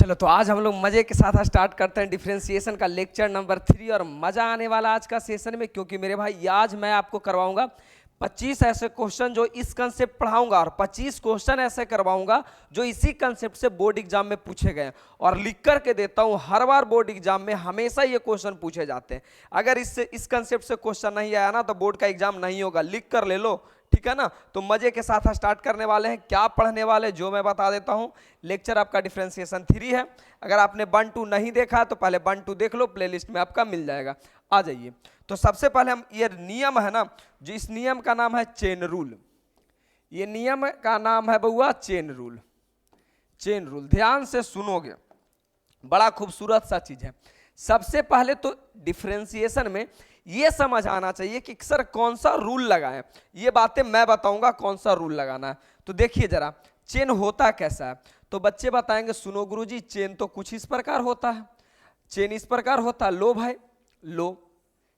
चलो तो आज हम लोग मजे के साथ स्टार्ट करते हैं डिफरेंशिएशन का लेक्चर नंबर 3। और मजा आने वाला आज का सेशन में, क्योंकि मेरे भाई आज मैं आपको करवाऊंगा 25 ऐसे क्वेश्चन जो इस कंसेप्ट पढ़ाऊंगा और 25 क्वेश्चन ऐसे करवाऊंगा जो इसी कंसेप्ट से बोर्ड एग्जाम में पूछे गए हैं। और लिख करके देता हूं, हर बार बोर्ड एग्जाम में हमेशा ये क्वेश्चन पूछे जाते हैं। अगर इस कंसेप्ट से क्वेश्चन नहीं आया ना तो बोर्ड का एग्जाम नहीं होगा, लिख कर ले लो, ठीक है ना। तो मजे के साथ स्टार्ट करने वाले हैं। क्या पढ़ने वाले जो मैं बता देता हूं। लेक्चर आपका डिफरेंशिएशन 3 है। अगर आपने 1 2 नहीं देखा तो पहले 1 2 देख लो, प्लेलिस्ट में आपका मिल जाएगा। आ जाइए। तो सबसे पहले हम ये नियम है ना, जो इस नियम का नाम है चेन रूल। ये नियम का नाम है बउआ चेन रूल। चेन रूल ध्यान से सुनोगे, बड़ा खूबसूरत सा चीज है। सबसे पहले तो डिफरेंशिएशन में ये समझ आना चाहिए कि सर कौन सा रूल लगाएं। ये बातें मैं बताऊंगा कौन सा रूल लगाना है। तो देखिए जरा, चेन होता कैसा है। तो बच्चे बताएंगे सुनो गुरुजी, चेन तो कुछ इस प्रकार होता है। चेन इस प्रकार होता है, लो भाई लो,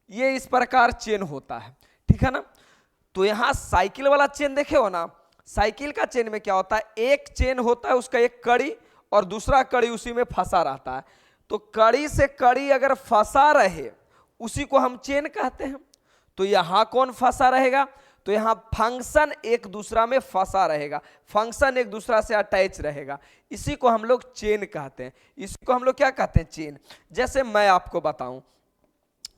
ये इस प्रकार चेन होता है, ठीक है ना। तो यहां साइकिल वाला चेन देखे हो ना, साइकिल का चेन में क्या होता है, एक चेन होता है, उसका एक कड़ी और दूसरा कड़ी उसी में फंसा रहता है। तो कड़ी से कड़ी अगर फंसा रहे उसी को हम चेन कहते हैं। तो यहां कौन फंसा रहेगा, तो यहां फंक्शन एक दूसरा में फंसा रहेगा, फंक्शन एक दूसरा से अटैच रहेगा, इसी को हम लोग चेन कहते हैं। इसी को हम लोग क्या कहते हैं, चेन। जैसे मैं आपको बताऊं,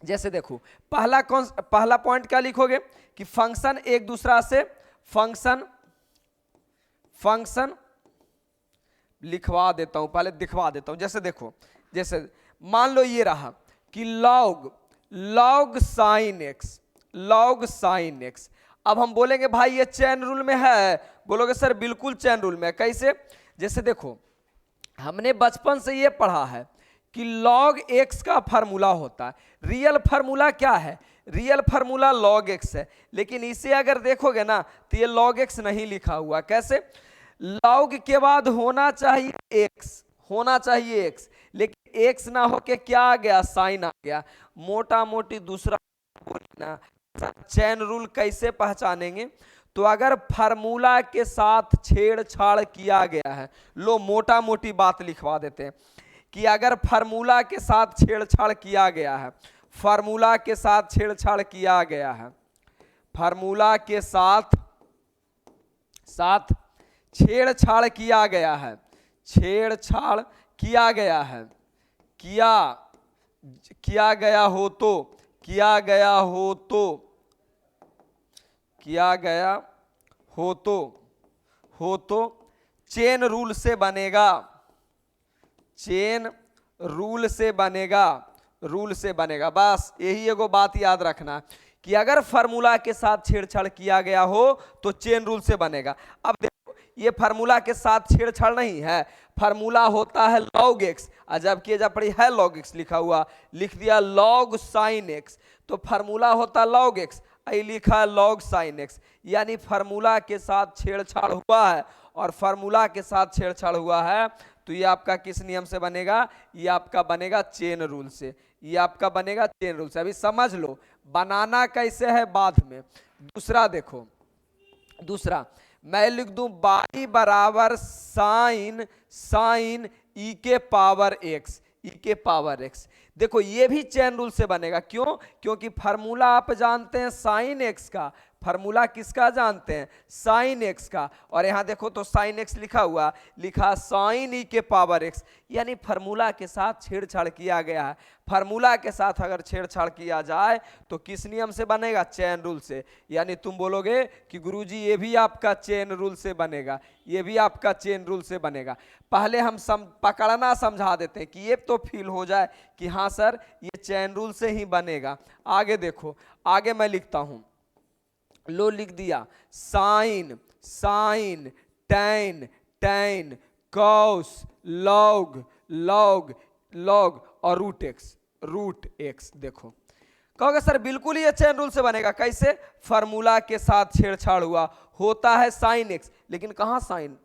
जैसे देखो पहला पॉइंट क्या लिखोगे कि फंक्शन एक दूसरा से फंक्शन लिखवा देता हूं, पहले दिखवा देता हूं। जैसे देखो, जैसे मान लो ये रहा कि लॉग साइन एक्स। अब हम बोलेंगे भाई ये चेन रूल में है, बोलोगे सर बिल्कुल चेन रूल में है। कैसे, जैसे देखो हमने बचपन से ये पढ़ा है कि लॉग एक्स का फार्मूला होता है। रियल फार्मूला क्या है, रियल फार्मूला लॉग एक्स है। लेकिन इसे अगर देखोगे ना तो ये लॉग एक्स नहीं लिखा हुआ। कैसे, लॉग के बाद होना चाहिए एक्स, लेकिन एक्स ना होके क्या आ गया, साइन आ गया। मोटा मोटी दूसरा बोलना, चेन रूल कैसे पहचानेंगे, तो अगर फार्मूला के साथ छेड़छाड़ किया गया है, लो मोटा मोटी बात लिखवा देते हैं कि अगर फार्मूला के साथ छेड़छाड़ किया गया है, फार्मूला के साथ छेड़छाड़ किया गया है, फार्मूला के साथ छेड़छाड़ किया गया है, छेड़छाड़ किया गया है, किया गया हो तो चेन रूल से बनेगा, चेन रूल से बनेगा। बस यही एगो बात याद रखना कि अगर फार्मूला के साथ छेड़छाड़ किया गया हो तो चेन रूल से बनेगा। अब देखो ये फार्मूला के साथ छेड़छाड़ नहीं है, फार्मूला होता है लॉग एक्स, जबकि जब पड़ी है लॉग एक्स लिखा हुआ, लिख दिया लॉग साइन एक्स, तो फार्मूला होता लॉग एक्स, लिखा लॉग साइन एक्स। यानी फार्मूला के साथ छेड़छाड़ हुआ है, और फार्मूला के साथ छेड़छाड़ हुआ है तो ये आपका किस नियम से बनेगा, ये आपका बनेगा चेन रूल से, ये आपका बनेगा चेन रूल से। अभी समझ लो बनाना कैसे है बाद में। दूसरा देखो, दूसरा मैं लिख दूं बाई बराबर साइन ई के पावर एक्स। देखो ये भी चेन रूल से बनेगा। क्यों, क्योंकि फार्मूला आप जानते हैं साइन एक्स का, फार्मूला किसका जानते हैं, साइन एक्स का। और यहां देखो तो साइन एक्स लिखा हुआ, लिखा साइन ई के पावर एक्स। यानी फार्मूला के साथ छेड़छाड़ किया गया है। फार्मूला के साथ अगर छेड़छाड़ किया जाए तो किस नियम से बनेगा, चेन रूल से। यानी तुम बोलोगे कि गुरुजी ये भी आपका चेन रूल से बनेगा, ये भी आपका चेन रूल से बनेगा। पहले हम पकड़ना समझा देते हैं कि ये तो फील हो जाए कि हाँ सर ये चेन रूल से ही बनेगा। आगे देखो, आगे मैं लिखता हूं, लो लिख दिया साइन टेन कॉस लॉग और रूट एक्स। देखो कहोगे सर बिल्कुल ये चेन रूल से बनेगा। कैसे, फार्मूला के साथ छेड़छाड़ हुआ, होता है साइन एक्स, लेकिन कहां साइन,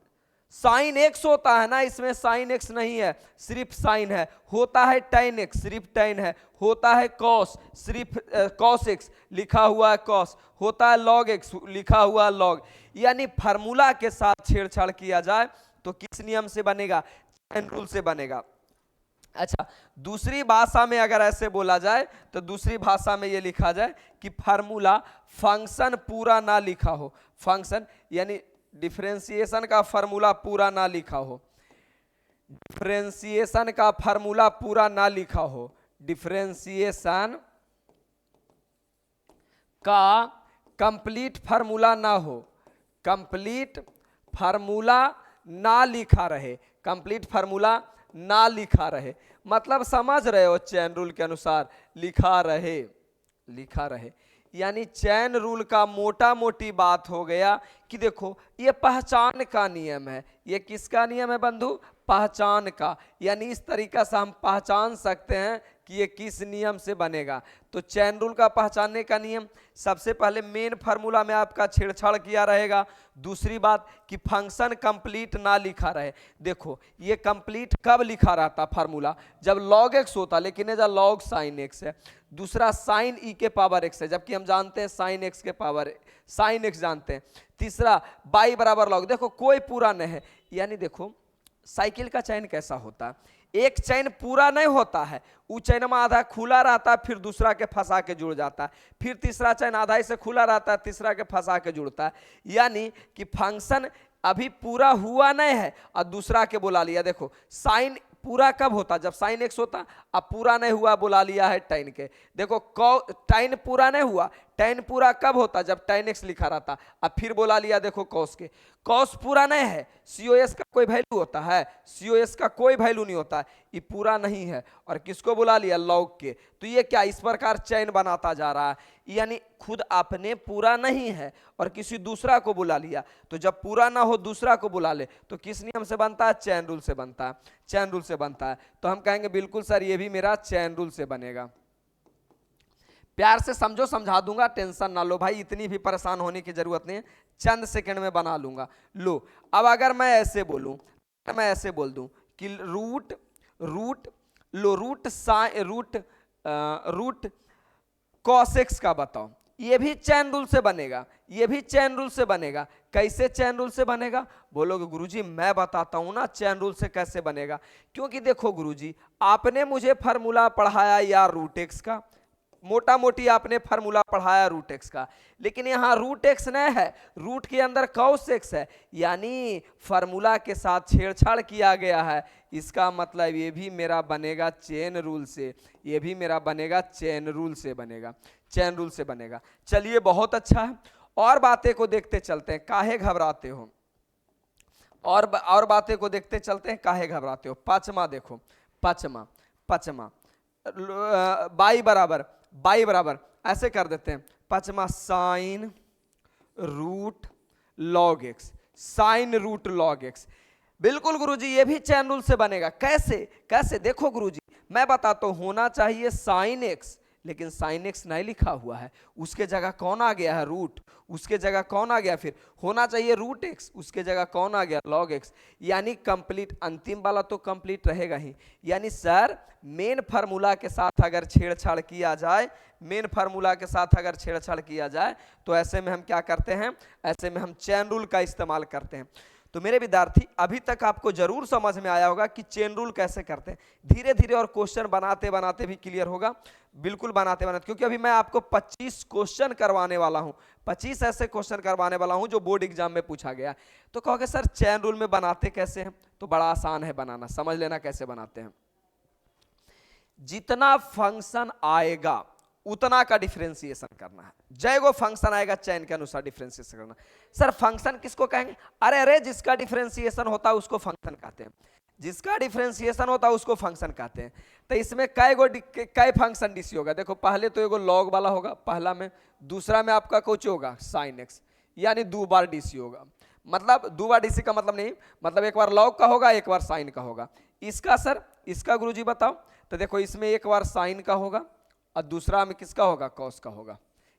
साइन एक्स होता है ना, इसमें साइन एक्स नहीं है, सिर्फ साइन है। होता है tan एक्स, सिर्फ tan है। होता है cos, सिर्फ cos एक्स, लिखा हुआ है cos। होता है log एक्स, लिखा हुआ है log। यानी फार्मूला के साथ छेड़छाड़ किया जाए तो किस नियम से बनेगा? चैन रूल से बनेगा। अच्छा, दूसरी भाषा में अगर ऐसे बोला जाए तो दूसरी भाषा में ये लिखा जाए कि फार्मूला फंक्शन पूरा ना लिखा हो, फंक्शन यानी डिफरेंशिएशन का फार्मूला पूरा ना लिखा हो, डिफरेंशिएशन का फार्मूला पूरा ना लिखा हो, डिफरेंशिएशन का कंप्लीट फार्मूला ना हो, कंप्लीट फार्मूला ना लिखा रहे, कंप्लीट फार्मूला ना लिखा रहे, मतलब समझ रहे हो, चैन रूल के अनुसार लिखा रहे, लिखा रहे। यानी चैन रूल का मोटा मोटी बात हो गया कि देखो ये पहचान का नियम है। ये किसका नियम है बंधु? पहचान का। यानी इस तरीका से हम पहचान सकते हैं कि ये किस नियम से बनेगा। तो चैन रूल का पहचानने का नियम, सबसे पहले मेन फार्मूला में आपका छेड़छाड़ किया रहेगा। दूसरी बात कि फंक्शन कंप्लीट ना लिखा रहे। देखो ये कंप्लीट कब लिखा रहता फार्मूला? जब log x होता, लेकिन ये log sin x है। दूसरा sin e के पावर x है, जबकि हम जानते हैं sin x के पावर sin x जानते हैं। तीसरा y बराबर log, देखो कोई पूरा नहीं है। यानी देखो साइकिल का चैन कैसा होता है, एक चैन पूरा नहीं होता है, वो चैन में आधा खुला रहता है, फिर दूसरा के फंसा के जुड़ जाता है, फिर तीसरा चैन आधा से खुला रहता है, तीसरा के फंसा के जुड़ता है। यानी कि फंक्शन अभी पूरा हुआ नहीं है और दूसरा के बुला लिया। देखो साइन पूरा कब होता? जब साइन एक्स होता। अब पूरा नहीं हुआ, बुला लिया है tan के। देखो tan पूरा नहीं हुआ, tan पूरा कब होता? जब tan x लिखा रहता। अब फिर बुला लिया देखो cos के। cos पूरा नहीं है, cos का कोई वैल्यू होता है? cos का कोई वैल्यू नहीं होता है, ये पूरा नहीं है। और किसको बुला लिया? log के। तो ये क्या इस प्रकार चैन बनाता जा रहा है, यानी खुद अपने पूरा नहीं है और किसी दूसरा को बुला लिया। तो जब पूरा ना हो दूसरा को बुला ले तो किस नियम से बनता है? चैन रूल से बनता है, चैन रूल से बनता है। तो हम कहेंगे बिल्कुल सर ये भी मेरा चैन रूल से बनेगा। प्यार से समझो, समझा दूंगा, टेंशन ना लो भाई, इतनी भी परेशान होने की जरूरत नहीं है, चंद सेकंड में बना लूंगा। लो अब अगर मैं ऐसे बोलूं, मैं ऐसे बोल दूं कि रूट रूट लो root sine root cos x का बताओ, ये भी चैन रूल से बनेगा, ये भी चैन रूल से बनेगा। कैसे चैन रूल से बनेगा? बोलोगे गुरुजी मैं बताता हूं ना चैन रूल से कैसे बनेगा। क्योंकि देखो गुरुजी आपने मुझे फार्मूला पढ़ाया यार रूट एक्स का, मोटा मोटी आपने फार्मूला पढ़ाया रूट एक्स का, लेकिन यहाँ रूट एक्स नहीं है, रूट के अंदर cos x है। यानी फार्मूला के साथ छेड़छाड़ किया गया है। इसका मतलब ये भी मेरा बनेगा चेन रूल से, ये भी मेरा बनेगा चेन रूल से बनेगा, चेन रूल से बनेगा। चलिए बहुत अच्छा है, और बातें को देखते चलते हैं, काहे घबराते हो? और बातें को देखते चलते हैं, काहे घबराते हो? पांचवा देखो, पांचवा पांचवा बाई बराबर ऐसे कर देते हैं। पांचवा sine root log x, sine root log x। बिल्कुल गुरुजी ये भी चैन रूल से बनेगा। कैसे? कैसे देखो गुरुजी मैं बताता हूं, होना चाहिए साइन एक्स, लेकिन साइन एक्स नहीं लिखा हुआ है, उसके जगह कौन आ गया है? रूट। उसके जगह कौन आ गया? फिर होना चाहिए रूट एक्स, उसके जगह कौन आ गया? log x। यानी कंप्लीट, अंतिम वाला तो कंप्लीट रहेगा ही। यानी सर मेन फार्मूला के साथ अगर छेड़छाड़ किया जाए, मेन फार्मूला के साथ अगर छेड़छाड़ किया जाए तो ऐसे में हम क्या करते हैं? ऐसे में हम चैन रूल का इस्तेमाल करते हैं। तो मेरे विद्यार्थी अभी तक आपको जरूर समझ में आया होगा कि चेन रूल कैसे करते हैं। धीरे धीरे और क्वेश्चन बनाते बनाते भी क्लियर होगा, बिल्कुल बनाते बनाते, क्योंकि अभी मैं आपको 25 क्वेश्चन करवाने वाला हूं, 25 ऐसे क्वेश्चन करवाने वाला हूं जो बोर्ड एग्जाम में पूछा गया। तो कहोगे सर चेन रूल में बनाते कैसे हैं? तो बड़ा आसान है बनाना, समझ लेना कैसे बनाते हैं। जितना फंक्शन आएगा उतना का डिफरेंशिएशन करना है। जय गो फंक्शन आएगा चैन के अनुसार डिफरेंशिएशन करना। सर फंक्शन किसको कहेंगे? अरे जिसका डिफरेंशिएशन होता है उसको फंक्शन कहते हैं, जिसका डिफरेंशिएशन होता है उसको फंक्शन कहते हैं। तो इसमें कै फंक्शन डीसी होगा? देखो पहले तो एगो लॉग वाला होगा पहला में, दूसरा में आपका कुछ होगा साइन एक्स, यानी 2 बार डीसी होगा। मतलब 2 बार डीसी का मतलब नहीं, मतलब एक बार लॉग का होगा एक बार साइन का होगा। इसका सर, इसका गुरुजी बताओ। तो देखो इसमें एक बार साइन का होगा और दूसरा में किसका होगा? कॉस का होगा।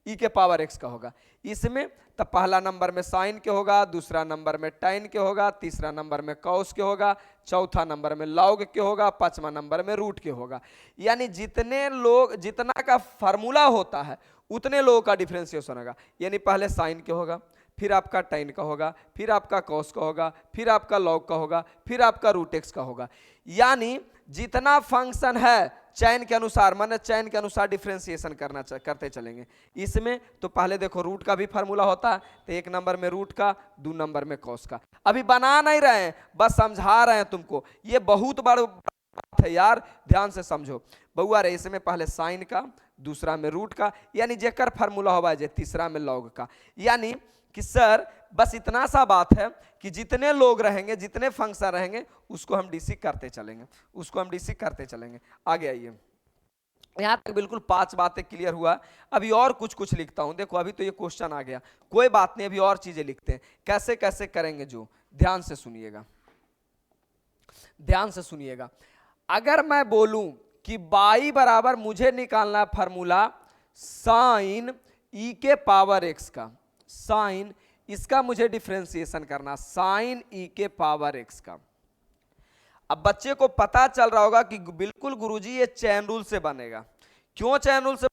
ई के पावर एक्स का होगा। इसमें तो पहला नंबर में साइन के होगा, दूसरा नंबर में tan के होगा, तीसरा नंबर में cos के होगा, चौथा नंबर में log के होगा, पांचवा नंबर में रूट के होगा। यानी जितना का फार्मूला होता है उतने लोगों का डिफरेंशिएशन होगा। यानी पहले साइन के होगा, फिर आपका tan का होगा, फिर आपका cos का होगा, फिर आपका log का होगा, फिर आपका रूट एक्स का होगा। यानी जितना फंक्शन है चैन के अनुसार, माने चैन के अनुसार डिफरेंशिएशन करते चलेंगे। इसमें तो पहले देखो रूट का भी फार्मूला होता है, तो एक नंबर में रूट का, दो नंबर में कॉस का। अभी बना नहीं रहे हैं, बस समझा रहे हैं तुमको। ये बहुत बड़ा बात है यार, ध्यान से समझो बउआ रे। इसमें पहले साइन का, दूसरा में रूट का, यानी जेकर फार्मूला होगा जे, तीसरा में लॉग का। यानी कि सर बस इतना सा बात है कि जितने लोग रहेंगे, जितने फंक्शन रहेंगे, उसको हम डीसी करते चलेंगे, उसको हम डीसी करते चलेंगे। आगे आइए, यहां तक बिल्कुल 5 बातें क्लियर हुआ। अभी और कुछ लिखता हूं। देखो अभी तो ये क्वेश्चन आ गया, कोई बात नहीं, अभी और चीजें लिखते हैं। कैसे कैसे करेंगे जो, ध्यान से सुनिएगा, ध्यान से सुनिएगा। अगर मैं बोलूं कि बाई बराबर मुझे निकालना है फार्मूला साइन ई के पावर एक्स का, साइन इसका मुझे डिफरेंशिएशन करना, साइन ई के पावर एक्स का। अब बच्चे को पता चल रहा होगा कि बिल्कुल गुरुजी ये चैन रूल से बनेगा। क्यों चैन रूल से?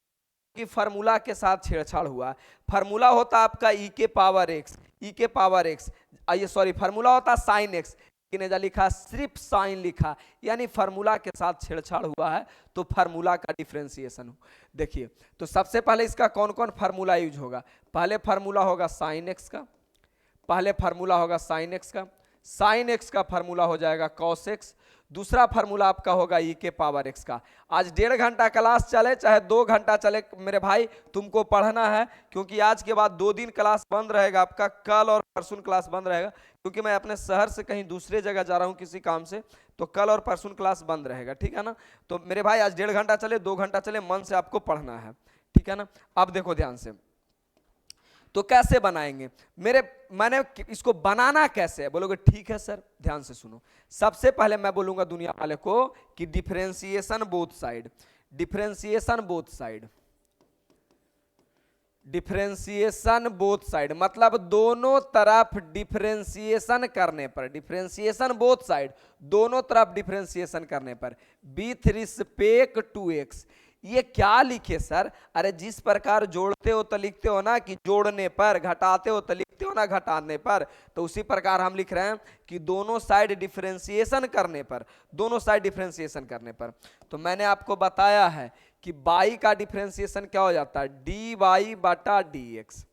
कि फार्मूला के साथ छेड़छाड़ हुआ। फार्मूला होता आपका ई के पावर एक्स, ई के पावर एक्स, ये सॉरी फार्मूला होता साइन एक्स, किने लिखा सिर्फ साइन लिखा, यानी फार्मूला के साथ छेड़छाड़ हुआ है, तो फार्मूला का डिफरेंशिएशन हो। देखिए तो सबसे पहले इसका कौन कौन फार्मूला यूज होगा? पहले फार्मूला होगा साइन एक्स का, पहले फार्मूला होगा साइन एक्स का, साइन एक्स का फार्मूला हो जाएगा कॉस एक्स, दूसरा फार्मूला आपका होगा ई के पावर एक्स का। आज 1.5 घंटा क्लास चले चाहे 2 घंटा चले मेरे भाई, तुमको पढ़ना है, क्योंकि आज के बाद 2 दिन क्लास बंद रहेगा आपका, कल और परसों क्लास बंद रहेगा, क्योंकि मैं अपने शहर से कहीं दूसरे जगह जा रहा हूं किसी काम से, तो कल और परसों क्लास बंद रहेगा, ठीक है ना। तो मेरे भाई आज 1.5 घंटा चले 2 घंटा चले, मन से आपको पढ़ना है, ठीक है ना। अब देखो ध्यान से, तो कैसे बनाएंगे मैंने इसको बनाना कैसे है बोलोगे? ठीक है सर, ध्यान से सुनो। सबसे पहले मैं बोलूंगा दुनिया वाले को कि differentiation both side, differentiation both side, differentiation both side मतलब दोनों तरफ डिफरेंशिएशन करने पर, डिफरेंशिएशन बोथ साइड दोनों तरफ डिफरेंशिएशन करने पर विथ रिस्पेक्ट टू एक्स। ये क्या लिखे सर? अरे जिस प्रकार जोड़ते हो तो लिखते हो ना कि जोड़ने पर, घटाते हो तो लिखते हो ना घटाने पर, तो उसी प्रकार हम लिख रहे हैं कि दोनों साइड डिफरेंशिएशन करने पर, दोनों साइड डिफरेंशिएशन करने पर। तो मैंने आपको बताया है कि बाई का डिफरेंशिएशन क्या हो जाता है? डी वाई बटा डी एक्स।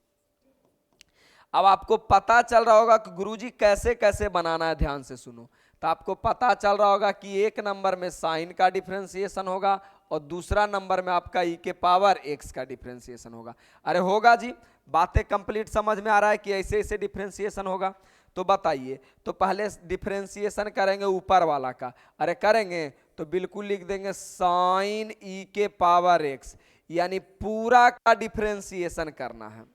अब आपको पता चल रहा होगा कि गुरुजी कैसे कैसे बनाना है, ध्यान से सुनो। तो आपको पता चल रहा होगा कि एक नंबर में साइन का डिफरेंशिएशन होगा और दूसरा नंबर में आपका ई के पावर एक्स का डिफरेंशिएशन होगा। अरे होगा जी, बातें कंप्लीट समझ में आ रहा है कि ऐसे ऐसे डिफरेंशिएशन होगा? तो बताइए, तो पहले डिफरेंशिएशन करेंगे ऊपर वाला का। अरे करेंगे तो बिल्कुल लिख देंगे साइन ई के पावर एक्स, यानी पूरा का डिफरेंशिएशन करना है।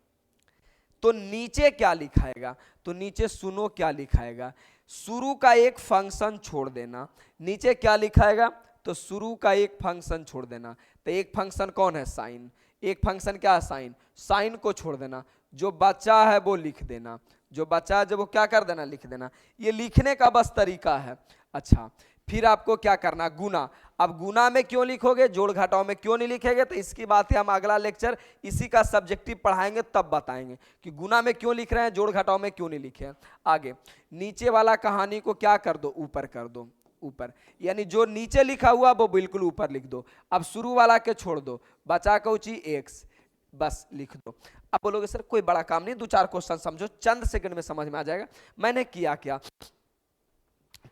तो नीचे क्या लिखाएगा? तो नीचे सुनो क्या लिखाएगा, शुरू का एक फंक्शन छोड़ देना। नीचे क्या लिखाएगा? तो शुरू का एक फंक्शन छोड़ देना। तो एक फंक्शन कौन है? साइन। एक फंक्शन क्या है? साइन। साइन को छोड़ देना, जो बचा है वो लिख देना, जो बचा है जब वो क्या कर देना? लिख देना। ये लिखने का बस तरीका है। अच्छा, फिर आपको क्या करना? गुना। अब गुना में क्यों लिखोगे, जोड़ घटाव में क्यों नहीं लिखेंगे? तो इसकी बात है, हम अगला लेक्चर इसी का सब्जेक्टिव पढ़ाएंगे तब बताएंगे कि गुना में क्यों लिख रहे हैं, जोड़ घटाव में क्यों नहीं लिखे। आगे नीचे वाला कहानी को क्या कर दो? ऊपर कर दो, ऊपर, यानी जो नीचे लिखा हुआ वो बिल्कुल ऊपर लिख दो। अब शुरू वाला के छोड़ दो, बचा कौची? एक्स, बस लिख दो। अब बोलोगे सर कोई बड़ा काम नहीं, 2-4 क्वेश्चन समझो, चंद सेकंड में समझ में आ जाएगा। मैंने किया क्या,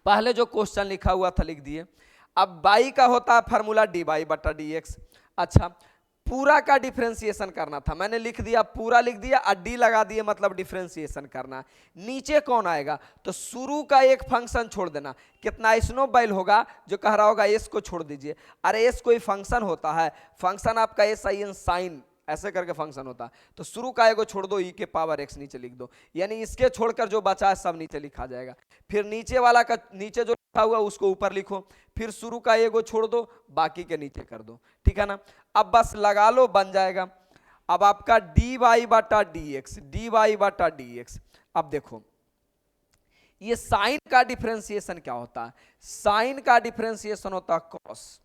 पहले जो क्वेश्चन लिखा हुआ था लिख दिए। अब बाई का होता है फार्मूला डी बाई बटा डी एक्स। अच्छा, पूरा का डिफरेंशिएशन करना था, मैंने लिख दिया, पूरा लिख दिया और डी लगा दिए, मतलब डिफरेंशिएशन करना। नीचे कौन आएगा? तो शुरू का एक फंक्शन छोड़ देना। कितना स्नोबॉल होगा जो कह रहा होगा एस को छोड़ दीजिए। अरे एस कोई फंक्शन होता है? फंक्शन आपका एस आई एन साइन ऐसे करके फंक्शन होता है। तो शुरू का एगो छोड़ दो, ई के पावर एक्स नीचे लिख दो, यानी इसके छोड़कर जो बचा है सब नीचे लिखा जाएगा। फिर नीचे वाला का नीचे जो लिखा हुआ उसको ऊपर लिखो, फिर शुरू का एगो छोड़ दो, बाकी के नीचे कर दो, ठीक है ना। अब बस लगा लो, बन जाएगा। अब आपका डी वाई बटा डी एक्स, डी वाई बटा डी एक्स। अब देखो ये साइन का डिफरेंशिएशन क्या होता है, साइन का डिफरेंशिएशन होता है कॉस,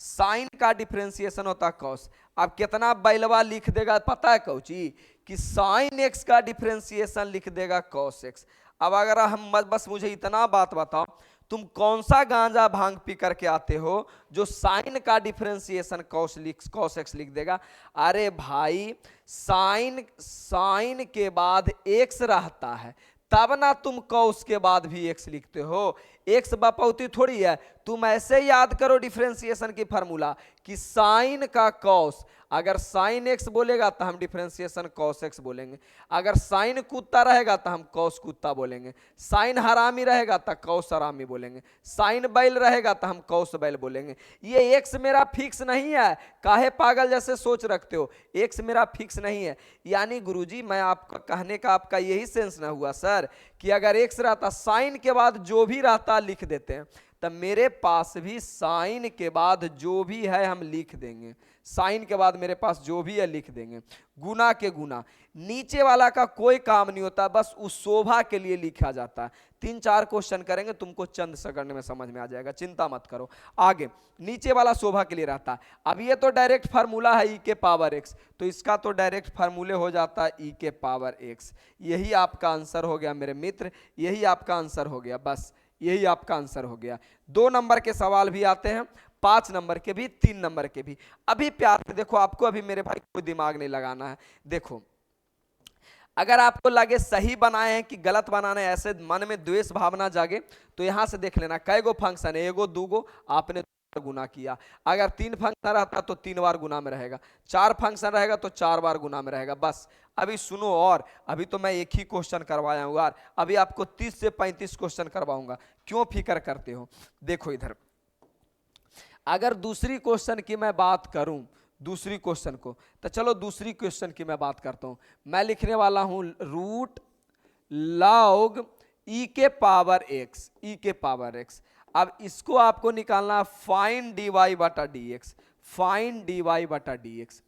साइन का डिफरेंशिएशन होता है कॉस। अब कितना बैलवा लिख देगा पता है कौची, कि साइन एक्स का डिफरेंशिएशन लिख देगा कॉस एक्स। अब अगर हम बस मुझे इतना बात बताओ, तुम कौन सा गांजा भांग पी करके आते हो जो साइन का डिफरेंशिएशन कॉस एक्स लिख देगा। अरे भाई साइन के बाद एक्स रहता है तब ना तुम कॉस के बाद भी एक्स लिखते हो, एक्स बपौती थोड़ी है। तुम ऐसे याद करो डिफरेंशिएशन की फार्मूला कि साइन का कॉस, अगर साइन एक्स बोलेगा तो हम डिफरेंशिएशन कॉस एक्स बोलेंगे, अगर साइन कुत्ता रहेगा तो हम कॉस कुत्ता बोलेंगे, साइन हरामी रहेगा तो कॉस हरामी बोलेंगे, साइन बैल रहेगा तो हम कॉस बैल बोलेंगे। ये एक्स मेरा फिक्स नहीं है, काहे पागल जैसे सोच रखते हो, एक्स मेरा फिक्स नहीं है। यानी गुरुजी मैं आपका कहने का आपका यही सेंस ना हुआ सर कि अगर एक्स रहता साइन के बाद जो भी रहता लिख देते हैं, तब मेरे पास भी साइन के बाद जो भी है हम लिख देंगे, साइन के बाद मेरे पास जो भी है लिख देंगे। गुना के गुना, नीचे वाला का कोई काम नहीं होता, बस उस शोभा के लिए लिखा जाता है। 3-4 क्वेश्चन करेंगे तुमको चंद सेकंड में समझ में आ जाएगा, चिंता मत करो। आगे नीचे वाला शोभा के लिए रहता है। अब ये तो डायरेक्ट फार्मूला है ई के पावर एक्स, तो इसका तो डायरेक्ट फार्मूले हो जाता है ई के पावर एक्स। यही आपका आंसर हो गया मेरे मित्र, यही आपका आंसर हो गया, बस यही आपका आंसर हो गया। 2 नंबर के सवाल भी आते हैं, 5 नंबर के भी, 3 नंबर के भी। अभी प्यार से देखो, आपको अभी मेरे भाई कोई दिमाग नहीं लगाना है। देखो अगर आपको लगे सही बनाए हैं कि गलत बनाने, ऐसे मन में द्वेष भावना जागे तो यहां से देख लेना कई गो फंक्शन है, एगो दूगो आपने गुना किया। अगर 3 फंक्शन रहता तो 3 बार गुना में रहेगा, 4 फंक्शन रहेगा तो 4 बार गुना में रहेगा। बस अभी सुनो, और अभी तो मैं एक ही क्वेश्चन करवाया हूँ यार, अभी आपको 30 से 35 क्वेश्चन करवाऊंगा, क्यों फिक्र करते हो। देखो इधर, अगर दूसरी क्वेश्चन की मैं बात करूं, दूसरी क्वेश्चन को, तो चलो दूसरी क्वेश्चन की मैं बात करता हूं। मैं लिखने वाला हूं रूट लॉग ई के पावर एक्स, ई के पावर एक्स। अब इसको आपको निकालना फाइन डी वाई बटा D x, find d Y बटा D x,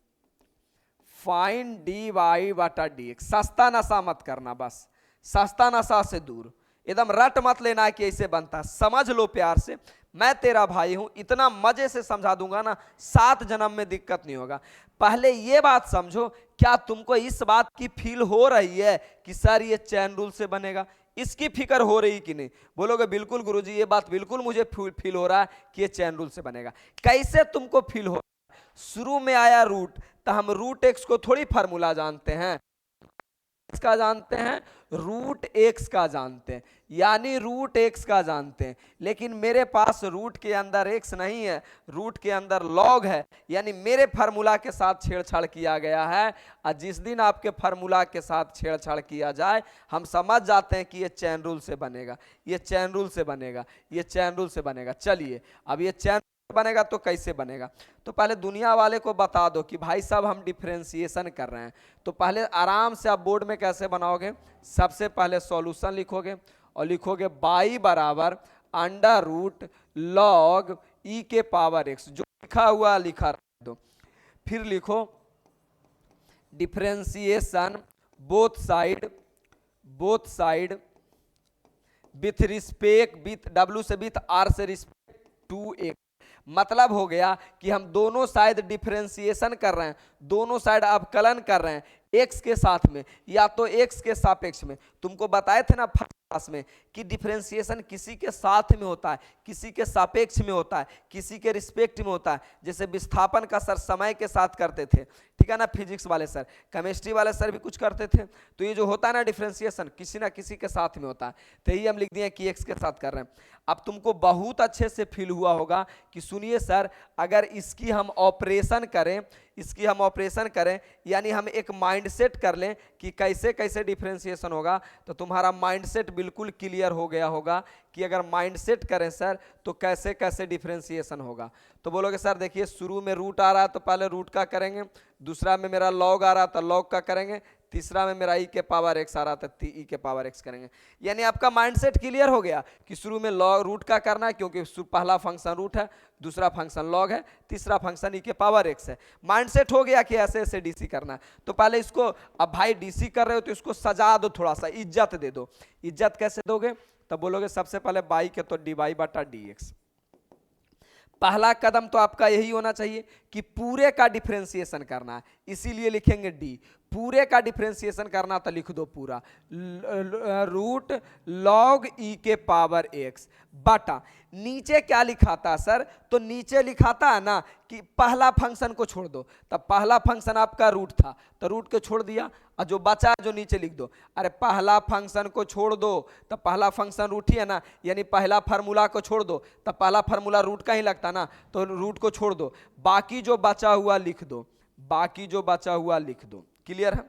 find d Y बटा डी एक्स। सस्ता नशा मत करना, बस सस्ता नशा से दूर, एकदम रट मत लेना कि ऐसे बनता, समझ लो प्यार से। मैं तेरा भाई हूं, इतना मजे से समझा दूंगा ना, 7 जन्म में दिक्कत नहीं होगा। पहले ये बात समझो, क्या तुमको इस बात की फील हो रही है कि सर ये चैन रूल से बनेगा, इसकी फिक्र हो रही कि नहीं? बोलोगे बिल्कुल गुरुजी, ये बात बिल्कुल मुझे फील हो रहा है कि ये चैन रूल से बनेगा। कैसे तुमको फील हो? शुरू में आया रूट, तो हम रूट एक्स को थोड़ी फार्मूला जानते हैं, इसका जानते हैं, रूट एक्स का जानते हैं, यानी रूट एक्स का जानते हैं। लेकिन मेरे पास रूट के अंदर एक्स नहीं है, रूट के अंदर लॉग है, यानी मेरे फार्मूला के साथ छेड़छाड़ किया गया है। और जिस दिन आपके फार्मूला के साथ छेड़छाड़ किया जाए, हम समझ जाते हैं कि ये चैन रूल से बनेगा, ये चैन रूल से बनेगा, ये चैन रूल से बनेगा। चलिए अब ये चैन बनेगा तो कैसे बनेगा, तो पहले दुनिया वाले को बता दो कि भाई साहब हम डिफरेंशिएशन कर रहे हैं। तो पहले आराम से आप बोर्ड में कैसे बनाओगे, सबसे पहले सॉल्यूशन लिखोगे और लिखोगे बाई बराबर अंडर रूट लॉग ई के पावर एक्स, जो लिखा हुआ लिखा दो। फिर लिखो differentiation both side with respect, with W से विथ आर से रिस्पेक्ट टू एक्स। मतलब हो गया कि हम दोनों साइड डिफरेंशिएशन कर रहे हैं, दोनों साइड अवकलन कर रहे हैं एक्स के साथ में या तो एक्स के सापेक्ष में। तुमको बताए थे ना फर्स्ट क्लास में कि डिफरेंशिएशन किसी के साथ में होता है, किसी के सापेक्ष में होता है, किसी के रिस्पेक्ट में होता है। जैसे विस्थापन का सर समय के साथ करते थे, ठीक है ना, फिजिक्स वाले सर, केमिस्ट्री वाले सर भी कुछ करते थे। तो ये जो होता है ना डिफरेंशिएशन, किसी ना किसी के साथ में होता है, तो यही हम लिख दिए कि एक्स के साथ कर रहे हैं। अब तुमको बहुत अच्छे से फील हुआ होगा कि सुनिए सर, अगर इसकी हम ऑपरेशन करें, इसकी हम ऑपरेशन करें, यानी हम एक माइंडसेट कर लें कि कैसे कैसे डिफरेंशिएशन होगा, तो तुम्हारा माइंडसेट बिल्कुल क्लियर हो गया होगा कि अगर माइंडसेट करें सर तो कैसे कैसे डिफरेंशिएशन होगा। तो बोलोगे सर देखिए शुरू में रूट आ रहा है तो पहले रूट का करेंगे, दूसरा में मेरा लॉग आ रहा था लॉग का करेंगे, तीसरा में मेरा ई के पावर एक्स आ रहा था, ई के पावर एक्स करेंगे। यानी आपका माइंडसेट क्लियर हो गया कि शुरू में लॉग रूट का करना है, क्योंकि पहला फंक्शन रूट है, दूसरा फंक्शन लॉग है, तीसरा फंक्शन ई के पावर एक्स है। माइंडसेट हो गया कि ऐसे ऐसे डीसी करना है। तो पहले इसको, अब भाई डीसी कर रहे हो तो इसको सजा दो, थोड़ा सा इज्जत दे दो। इज्जत कैसे दोगे? तब बोलोगे सबसे पहले बाई के तो डी वाई बटा डी एक्स। पहला कदम तो आपका यही होना चाहिए कि पूरे का डिफरेंशिएशन करना है, इसीलिए लिखेंगे डी। पूरे का डिफरेंशिएशन करना तो लिख दो पूरा रूट लॉग ई के पावर एक्स बटा, नीचे क्या लिखा था सर? तो नीचे लिखा था ना कि पहला फंक्शन को छोड़ दो, तब पहला फंक्शन आपका रूट था तो रूट को छोड़ दिया, और जो बचा जो नीचे लिख दो। अरे पहला फंक्शन को छोड़ दो तब पहला फंक्शन रूट ही है ना, यानी पहला फार्मूला को छोड़ दो तब पहला फार्मूला रूट का ही लगता ना, तो रूट को छोड़ दो, बाकी जो बचा हुआ लिख दो, बाकी जो बचा हुआ लिख दो। क्लियर है?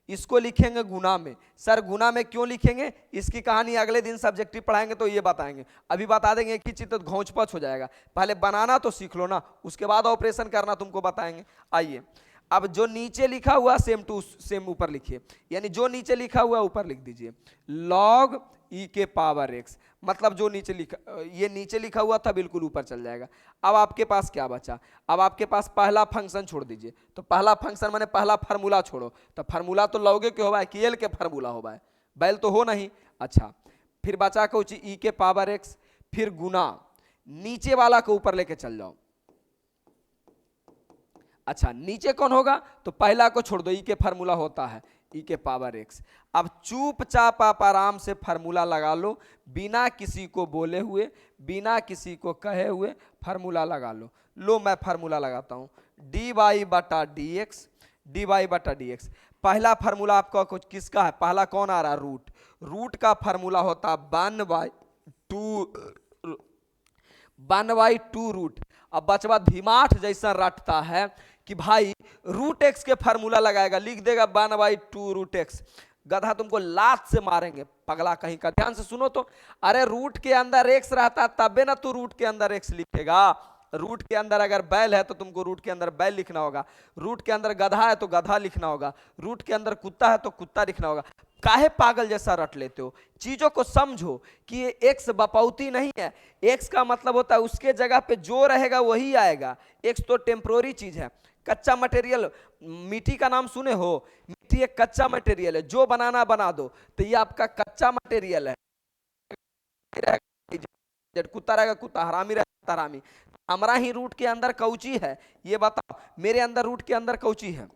इसको लिखेंगे गुना में। सर गुना में क्यों लिखेंगे? इसकी कहानी अगले दिन सब्जेक्टिव पढ़ाएंगे तो ये बताएंगे, अभी बता देंगे एक ही चीज तो घोंचपच हो जाएगा। पहले बनाना तो सीख लो ना, उसके बाद ऑपरेशन करना तुमको बताएंगे। आइए, अब जो नीचे लिखा हुआ सेम टू सेम ऊपर लिखिए, यानी जो नीचे लिखा हुआ ऊपर लिख दीजिए लॉग ई के पावर एक्स, मतलब जो नीचे लिखा, ये नीचे लिखा हुआ था बिल्कुल ऊपर चल जाएगा। अब आपके पास क्या बचा? अब आपके पास पहला फंक्शन छोड़ दीजिए, तो पहला फंक्शन माने पहला फार्मूला छोड़ो, तो फार्मूला तो लॉगे के होगा है कि एल के फार्मूला होगा है, बैल तो हो नहीं। अच्छा, फिर बचा कुछ ई के पावर एक्स, फिर गुना, नीचे वाला को ऊपर लेके चल जाओ। अच्छा, नीचे कौन होगा? तो पहला को छोड़ दो, ई के फार्मूला होता है ई के पावर एक्स। अब चुपचाप आप आराम से फार्मूला लगा लो, बिना किसी को बोले हुए, बिना किसी को कहे हुए फार्मूला लगा लो। लो मैं फार्मूला लगाता हूं, डी वाई बटा डी एक्स, डी वाई बटा डी एक्स। पहला फार्मूला आपका कुछ किसका है? पहला कौन आ रहा है? रूट। रूट का फार्मूला होता 1/2 रूट। अब बचवा धीमाठ जैसा रटता है कि भाई रूट एक्स के फार्मूला लगाएगा, लिख देगा 1/2 रूट एक्स। गधा तुमको लात से मारेंगे पगला कहीं का। ध्यान से सुनो तो, अरे रूट के अंदर एक्स रहता तबे ना तू रूट के अंदर एक्स लिखेगा। रूट के अंदर अगर बैल है तो तुमको रूट के अंदर बैल लिखना होगा, रूट के अंदर गधा है तो गधा लिखना होगा, रूट के अंदर कुत्ता है तो कुत्ता लिखना होगा। काहे पागल जैसा रट लेते हो? चीजों को समझो कि ये एक्स बपौती नहीं है। एक्स का मतलब होता है उसके जगह पे जो रहेगा वही आएगा। एक्स तो टेम्पोररी चीज है, कच्चा मटेरियल। मिट्टी का नाम सुने हो? मिट्टी एक कच्चा मटेरियल है, जो बनाना बना दो, तो ये आपका कच्चा मटेरियल है। कुत्ता रहेगा कुत्ता, हरामी रहेगा हरामी। हमारा ही रूट के अंदर कौची है ये बताओ? मेरे अंदर रूट के अंदर कौची है?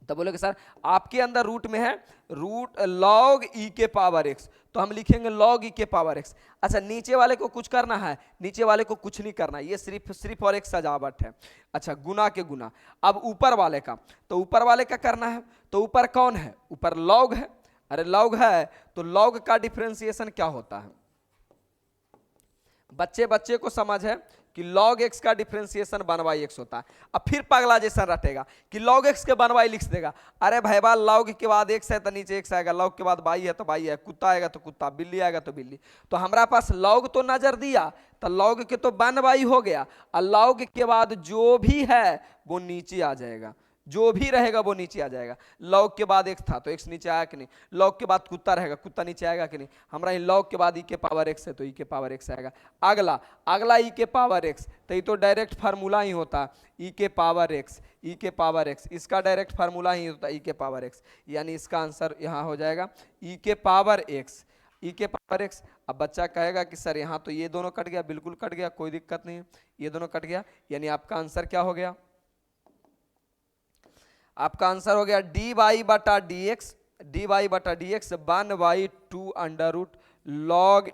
तो बोलोगे सर आपके अंदर रूट में है रूट लॉग ई के पावर एक्स, तो हम लिखेंगे लॉग ई के पावर एक्स। अच्छा, नीचे वाले को कुछ करना है? नीचे वाले को कुछ नहीं करना, ये सिर्फ और एक सजावट है। अच्छा, गुना के गुना। अब ऊपर वाले का, तो ऊपर वाले का करना है, तो ऊपर कौन है? ऊपर लॉग है। अरे लॉग है तो लॉग का डिफरेंशिएशन क्या होता है? बच्चे बच्चे को समझ है कि log x का डिफरेंशिएशन 1/x होता है। अब फिर पगला जैसा रटेगा कि log x के 1/y लिख देगा। अरे भाईबा log के बाद x है तो नीचे x आएगा, log के बाद y है तो y है, कुत्ता आएगा तो कुत्ता, बिल्ली आएगा तो बिल्ली। तो हमारा पास log तो नजर दिया, तो log के तो 1/y हो गया, और log के बाद जो भी है वो नीचे आ जाएगा, जो भी रहेगा वो नीचे आ जाएगा। लॉग के बाद एक्स था तो एक्स नीचे आया कि नहीं? लॉग के बाद कुत्ता रहेगा, कुत्ता नीचे आएगा कि नहीं? हमारा ही लॉग के बाद ई के पावर एक्स है तो ई के पावर एक्स आएगा। अगला ई के पावर एक्स, तो ये तो डायरेक्ट फार्मूला ही होता है ई के पावर एक्स, ई के पावर एक्स, इसका डायरेक्ट फार्मूला ही होता है ई के पावर एक्स। यानी इसका आंसर यहाँ हो जाएगा ई के पावर एक्स, ई के पावर एक्स। अब बच्चा कहेगा कि सर यहाँ तो ये दोनों कट गया, बिल्कुल कट गया, कोई दिक्कत नहीं है, ये दोनों कट गया। यानी आपका आंसर क्या हो गया? आपका आंसर हो गया डी वाई बटा डी एक्स, डी वाई बटा D X 1/2 under root log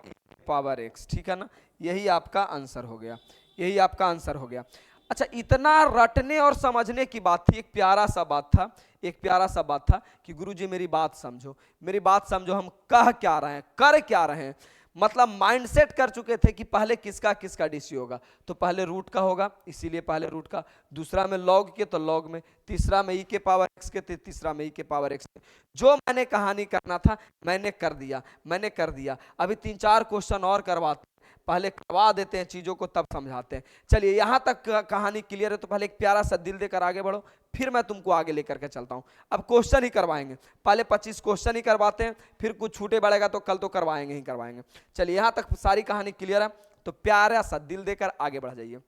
power X. ठीक है ना? यही आपका आंसर हो गया, यही आपका आंसर हो गया। अच्छा, इतना रटने और समझने की बात थी, एक प्यारा सा बात था, एक प्यारा सा बात था कि गुरुजी मेरी बात समझो, मेरी बात समझो, हम कह क्या रहे हैं, कर क्या रहे हैं। मतलब माइंडसेट कर चुके थे कि पहले किसका किसका डीसी होगा, तो पहले रूट का होगा इसीलिए पहले रूट का, दूसरा में लॉग के तो लॉग में, तीसरा में ई के पावर एक्स के, तीसरा में ई के पावर एक्स के। जो मैंने कहानी करना था मैंने कर दिया, मैंने कर दिया। अभी 3-4 क्वेश्चन और करवाते, पहले करवा देते हैं चीजों को तब समझाते हैं। चलिए यहां तक कहानी क्लियर है, तो पहले एक प्यारा सा दिल देकर आगे बढ़ो, फिर मैं तुमको आगे लेकर के चलता हूं। अब क्वेश्चन ही करवाएंगे, पहले 25 क्वेश्चन ही करवाते हैं, फिर कुछ छूटे बढ़ेगा तो कल तो करवाएंगे ही करवाएंगे। चलिए यहां तक सारी कहानी क्लियर है, तो प्यारा सा दिल देकर आगे बढ़ जाइए।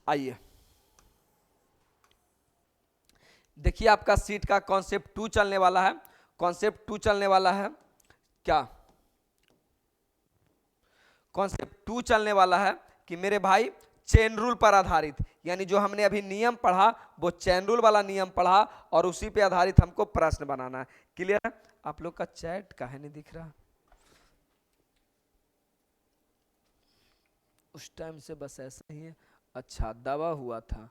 आइए देखिए, आपका सीट का कॉन्सेप्ट 2 चलने वाला है। कॉन्सेप्ट 2 चलने वाला है क्या? कॉन्सेप्ट 2 चलने वाला है कि मेरे भाई चेन रूल पर आधारित, यानी जो हमने अभी नियम पढ़ा वो चेन रूल वाला नियम पढ़ा और उसी पे आधारित हमको प्रश्न बनाना है। क्लियर है? आप लोग का चैट काहे नहीं दिख रहा? उस टाइम से बस ऐसा ही है। अच्छा, दबा हुआ था।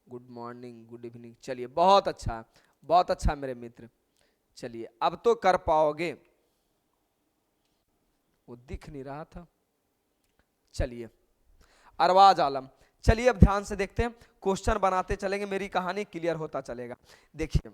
Good morning, good evening. चलिए बहुत अच्छा, बहुत अच्छा मेरे मित्र। चलिए अब तो कर पाओगे, वो दिख नहीं रहा था। चलिए अरवाज आलम, चलिए अब ध्यान से देखते हैं, क्वेश्चन बनाते चलेंगे, मेरी कहानी क्लियर होता चलेगा। देखिए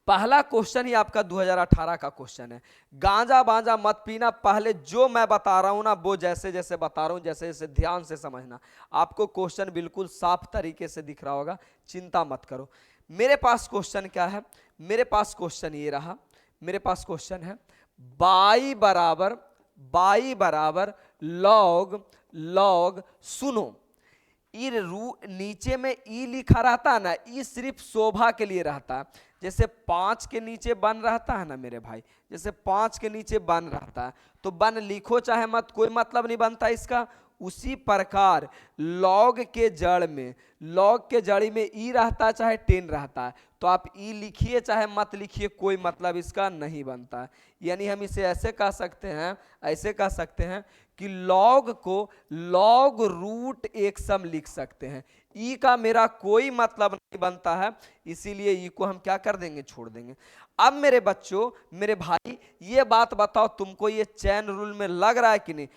पहला क्वेश्चन ही आपका 2018 का क्वेश्चन है। गांजा बांजा मत पीना, पहले जो मैं बता रहा हूं ना वो जैसे जैसे बता रहा हूं जैसे जैसे ध्यान से समझना। आपको क्वेश्चन बिल्कुल साफ तरीके से दिख रहा होगा, चिंता मत करो। मेरे पास क्वेश्चन क्या है? मेरे पास क्वेश्चन ये रहा, मेरे पास क्वेश्चन है बाई बराबर लॉग लॉग सुनो, नीचे में ई लिखा रहता है ना, ई सिर्फ शोभा के लिए रहता है। जैसे 5 के नीचे बन रहता है ना मेरे भाई, जैसे 5 के नीचे बन रहता है तो बन लिखो चाहे मत, कोई मतलब नहीं बनता इसका। उसी प्रकार लॉग के जड़ में ई रहता है चाहे 10 रहता है, तो आप ई लिखिए चाहे मत लिखिए, कोई मतलब इसका नहीं बनता है। यानी हम इसे ऐसे कह सकते हैं कि लॉग को लॉग रूट एक सम लिख सकते हैं। ई का मेरा कोई मतलब नहीं बनता है, इसीलिए ई को हम क्या कर देंगे, छोड़ देंगे। अब मेरे बच्चों, मेरे भाई, ये बात बताओ तुमको ये चैन रूल में लग रहा है कि नहीं,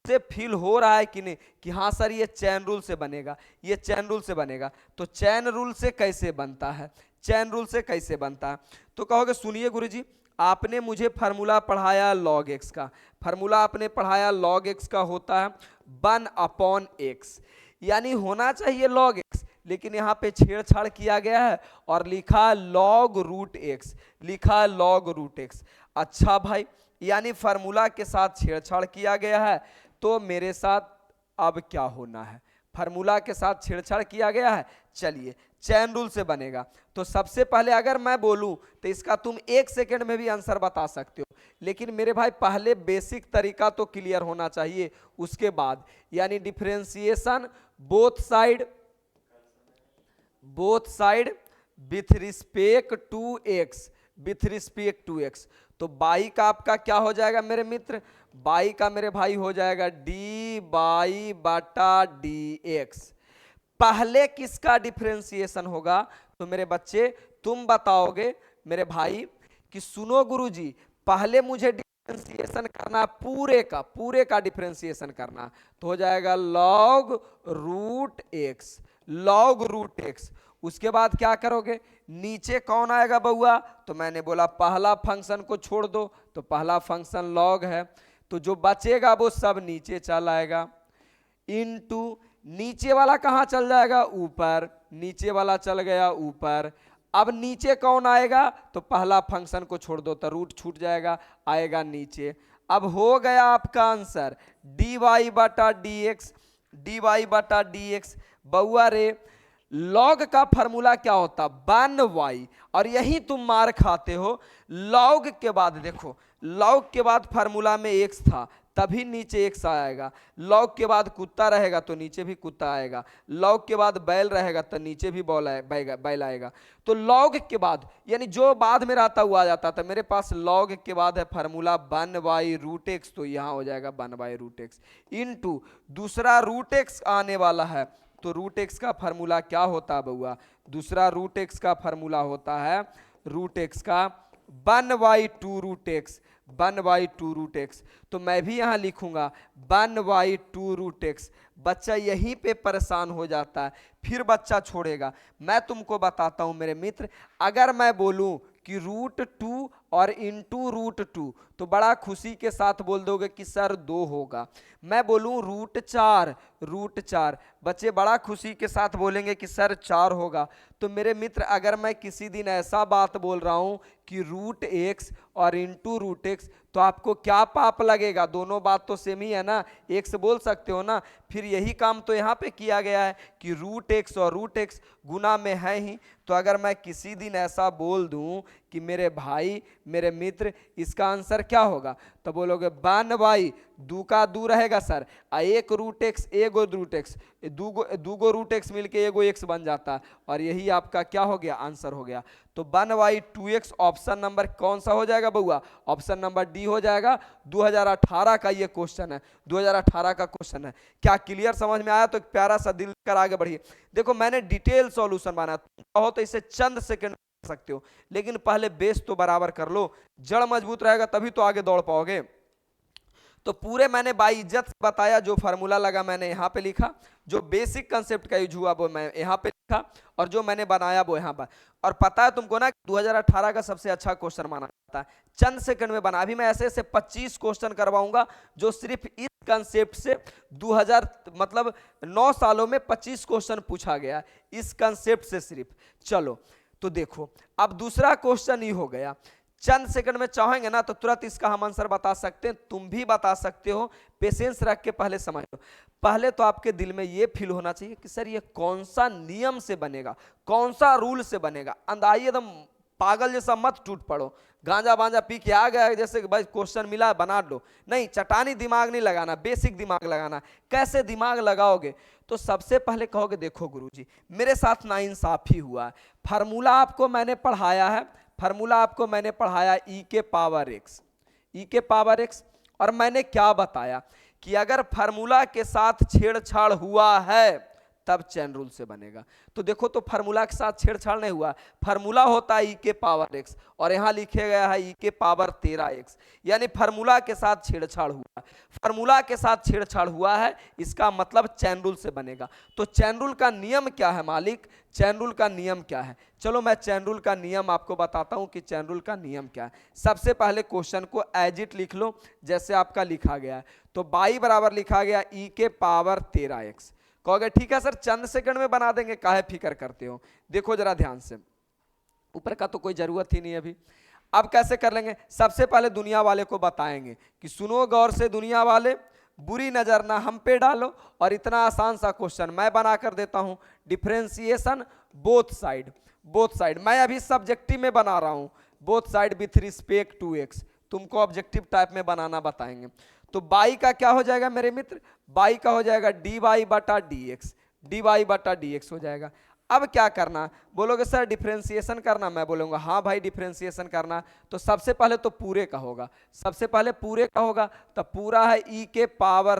से फील हो रहा है कि नहीं कि हाँ सर ये चैन रूल से बनेगा, ये चैन रूल से बनेगा। तो चैन रूल से कैसे बनता है, चैन रूल से कैसे बनता है? तो कहोगे सुनिए गुरुजी, आपने मुझे फार्मूला पढ़ाया लॉग एक्स का, फार्मूला आपने पढ़ाया लॉग एक्स का होता है 1/x, यानी होना चाहिए लॉग एक्स, लेकिन यहाँ पे छेड़छाड़ किया गया है और लिखा लॉग रूट एक्स, लिखा लॉग रूट एक्स। अच्छा भाई, यानी फार्मूला के साथ छेड़छाड़ किया गया है, तो मेरे साथ अब क्या होना है? फार्मूला के साथ छेड़छाड़ किया गया है, चलिए चैन रूल से बनेगा। तो सबसे पहले अगर मैं बोलूं तो इसका तुम 1 सेकेंड में भी आंसर बता सकते हो, लेकिन मेरे भाई पहले बेसिक तरीका तो क्लियर होना चाहिए, उसके बाद यानी differentiation both side with respect to X. तो बाई का आपका क्या हो जाएगा मेरे मित्र? बाई का मेरे भाई हो जाएगा डी बाई बटा डी एक्स। पहले किसका डिफरेंशिएशन होगा? तो मेरे बच्चे तुम बताओगे मेरे भाई कि सुनो गुरुजी, पहले मुझे डिफरेंशिएशन करना पूरे का डिफरेंशिएशन करना, तो हो जाएगा लॉग रूट एक्स। उसके बाद क्या करोगे? नीचे कौन आएगा बउआ? तो मैंने बोला पहला फंक्शन को छोड़ दो, तो पहला फंक्शन लॉग है, तो जो बचेगा वो सब नीचे चल आएगा, इनटू नीचे वाला कहाँ चल जाएगा? ऊपर, नीचे वाला चल गया ऊपर। अब नीचे कौन आएगा? तो पहला फंक्शन को छोड़ दो तो रूट छूट जाएगा, आएगा नीचे। अब हो गया आपका आंसर डी वाई बटा डी एक्स। बउआ रे, लॉग का फॉर्मूला क्या होता? 1y, और यही तुम मार खाते हो। लॉग के बाद देखो, लॉग के बाद फार्मूला में x था तभी नीचे x आएगा, लॉग के बाद कुत्ता रहेगा तो नीचे भी कुत्ता आएगा, लॉग के बाद बैल रहेगा तो नीचे भी बैल आएगा। तो लॉग के बाद यानी जो बाद में रहता हुआ आ जाता था, मेरे पास लॉग के बाद है फार्मूला 1/√x, तो यहाँ हो जाएगा 1/√x इनटू दूसरा रूट एक्स आने वाला है, तो रूट एक्स का फार्मूला क्या होता है बउआ? दूसरा रूट एक्स का फार्मूला होता है रूट एक्स का 1/2√x। तो मैं भी यहां लिखूंगा 1/2√x। बच्चा यहीं पे परेशान हो जाता है, फिर बच्चा छोड़ेगा। मैं तुमको बताता हूं मेरे मित्र, अगर मैं बोलूं कि √2 और इंटू रूट 2, तो बड़ा खुशी के साथ बोल दोगे कि सर 2 होगा। मैं बोलूं रूट 4, बच्चे बड़ा खुशी के साथ बोलेंगे कि सर 4 होगा। तो मेरे मित्र, अगर मैं किसी दिन ऐसा बात बोल रहा हूं कि रूट एक्स और इंटू रूट एक्स, तो आपको क्या पाप लगेगा? दोनों बात तो सेम ही है ना, एक्स बोल सकते हो ना। फिर यही काम तो यहाँ पे किया गया है कि रूट एक्स और रूट एक्स गुना में है ही। तो अगर मैं किसी दिन ऐसा बोल दूं कि मेरे भाई, मेरे मित्र, इसका आंसर क्या होगा, तो बोलोगे 1/, 2 का 2 रहेगा सर, एक रूट एक्स एगो रूट एक्स, दूगो रूट एक्स मिलके एगो एक्स बन जाता है, और यही आपका क्या हो गया? आंसर हो गया। तो 1/2x ऑप्शन नंबर कौन सा हो जाएगा बउआ? ऑप्शन नंबर डी हो जाएगा। 2018 का ये क्वेश्चन है, 2018 का क्वेश्चन है। क्या क्लियर समझ में आया? तो एक प्यारा सा दिल कर आगे बढ़िए। देखो मैंने डिटेल सॉल्यूशन बनाया, तुम कहो तो इसे चंद सेकंड कर सकते हो, लेकिन पहले बेस तो बराबर कर लो। जड़ मजबूत रहेगा तभी तो आगे दौड़ पाओगे। तो पूरे मैंने बाइज्जत बताया, जो फार्मूला लगा मैंने यहाँ पे लिखा, जो बेसिक कंसेप्ट का यूज हुआ वो मैं यहाँ पे लिखा, और जो मैंने बनाया वो यहाँ पर। और पता है तुमको ना 2018 का सबसे अच्छा क्वेश्चन माना जाता है, चंद सेकंड में बना। अभी मैं ऐसे ऐसे 25 क्वेश्चन करवाऊंगा जो सिर्फ इस कंसेप्ट से 2000 मतलब 9 सालों में 25 क्वेश्चन पूछा गया इस कंसेप्ट से सिर्फ। चलो तो देखो, अब दूसरा क्वेश्चन ही हो गया। चंद सेकंड में चाहेंगे ना तो तुरंत इसका हम आंसर बता सकते हैं, तुम भी बता सकते हो। पेशेंस रख के पहले समझ लो। पहले तो आपके दिल में ये फील होना चाहिए कि सर ये कौन सा नियम से बनेगा, कौन सा रूल से बनेगा। अंदाई एकदम पागल जैसा मत टूट पड़ो, गांजा बांजा पी के आ गया जैसे भाई क्वेश्चन मिला बना लो। नहीं, चटानी दिमाग नहीं लगाना, बेसिक दिमाग लगाना। कैसे दिमाग लगाओगे? तो सबसे पहले कहोगे देखो गुरुजी मेरे साथ नाइंसाफी हुआ है। फार्मूला आपको मैंने पढ़ाया है, फार्मूला आपको मैंने पढ़ाया e के पावर x, और मैंने क्या बताया कि अगर फार्मूला के साथ छेड़छाड़ हुआ है तब चैन रूल से बनेगा। तो देखो, तो फार्मूला के साथ छेड़छाड़ नहीं हुआ, फार्मूला होता है e के पावर x, और यहां लिखे गया है e के पावर 13x, यानी फार्मूला के साथ छेड़छाड़ हुआ। फार्मूला के साथ छेड़छाड़ हुआ है, इसका मतलब चैन रूल से बनेगा। तो चैन रूल का नियम क्या है मालिक? चैन रूल का नियम क्या है? चलो मैं चैन रूल का नियम आपको बताता हूं कि चैन रूल का नियम क्या है। सबसे पहले क्वेश्चन को एज इट लिख लो जैसे आपका लिखा गया है। तो बाई बराबर लिखा गया e के पावर 13x। कहोगे ठीक है सर चंद सेकंड में बना देंगे, काहे फिक्र करते हो? देखो जरा ध्यान से, ऊपर का तो कोई जरूरत ही नहीं अभी। अब कैसे कर लेंगे? सबसे पहले दुनिया वाले को बताएंगे कि सुनो गौर से दुनिया वाले, बुरी नजर ना हम पे डालो, और इतना आसान सा क्वेश्चन मैं बना कर देता हूं। डिफरेंशिएशन बोथ साइड मैं अभी सब्जेक्टिव में बना रहा हूं, both side with respect to X. तुमको ऑब्जेक्टिव टाइप में बनाना बताएंगे। तो बाई का क्या हो जाएगा मेरे मित्र? बाई का हो जाएगा dy बटा dx हो जाएगा। अब क्या करना? बोलोगे सर डिफरेंशिएशन करना, मैं बोलूंगा हाँ भाई डिफरेंशिएशन करना। तो सबसे पहले तो पूरे का होगा, सबसे पहले पूरे का होगा, तो पूरा है e के पावर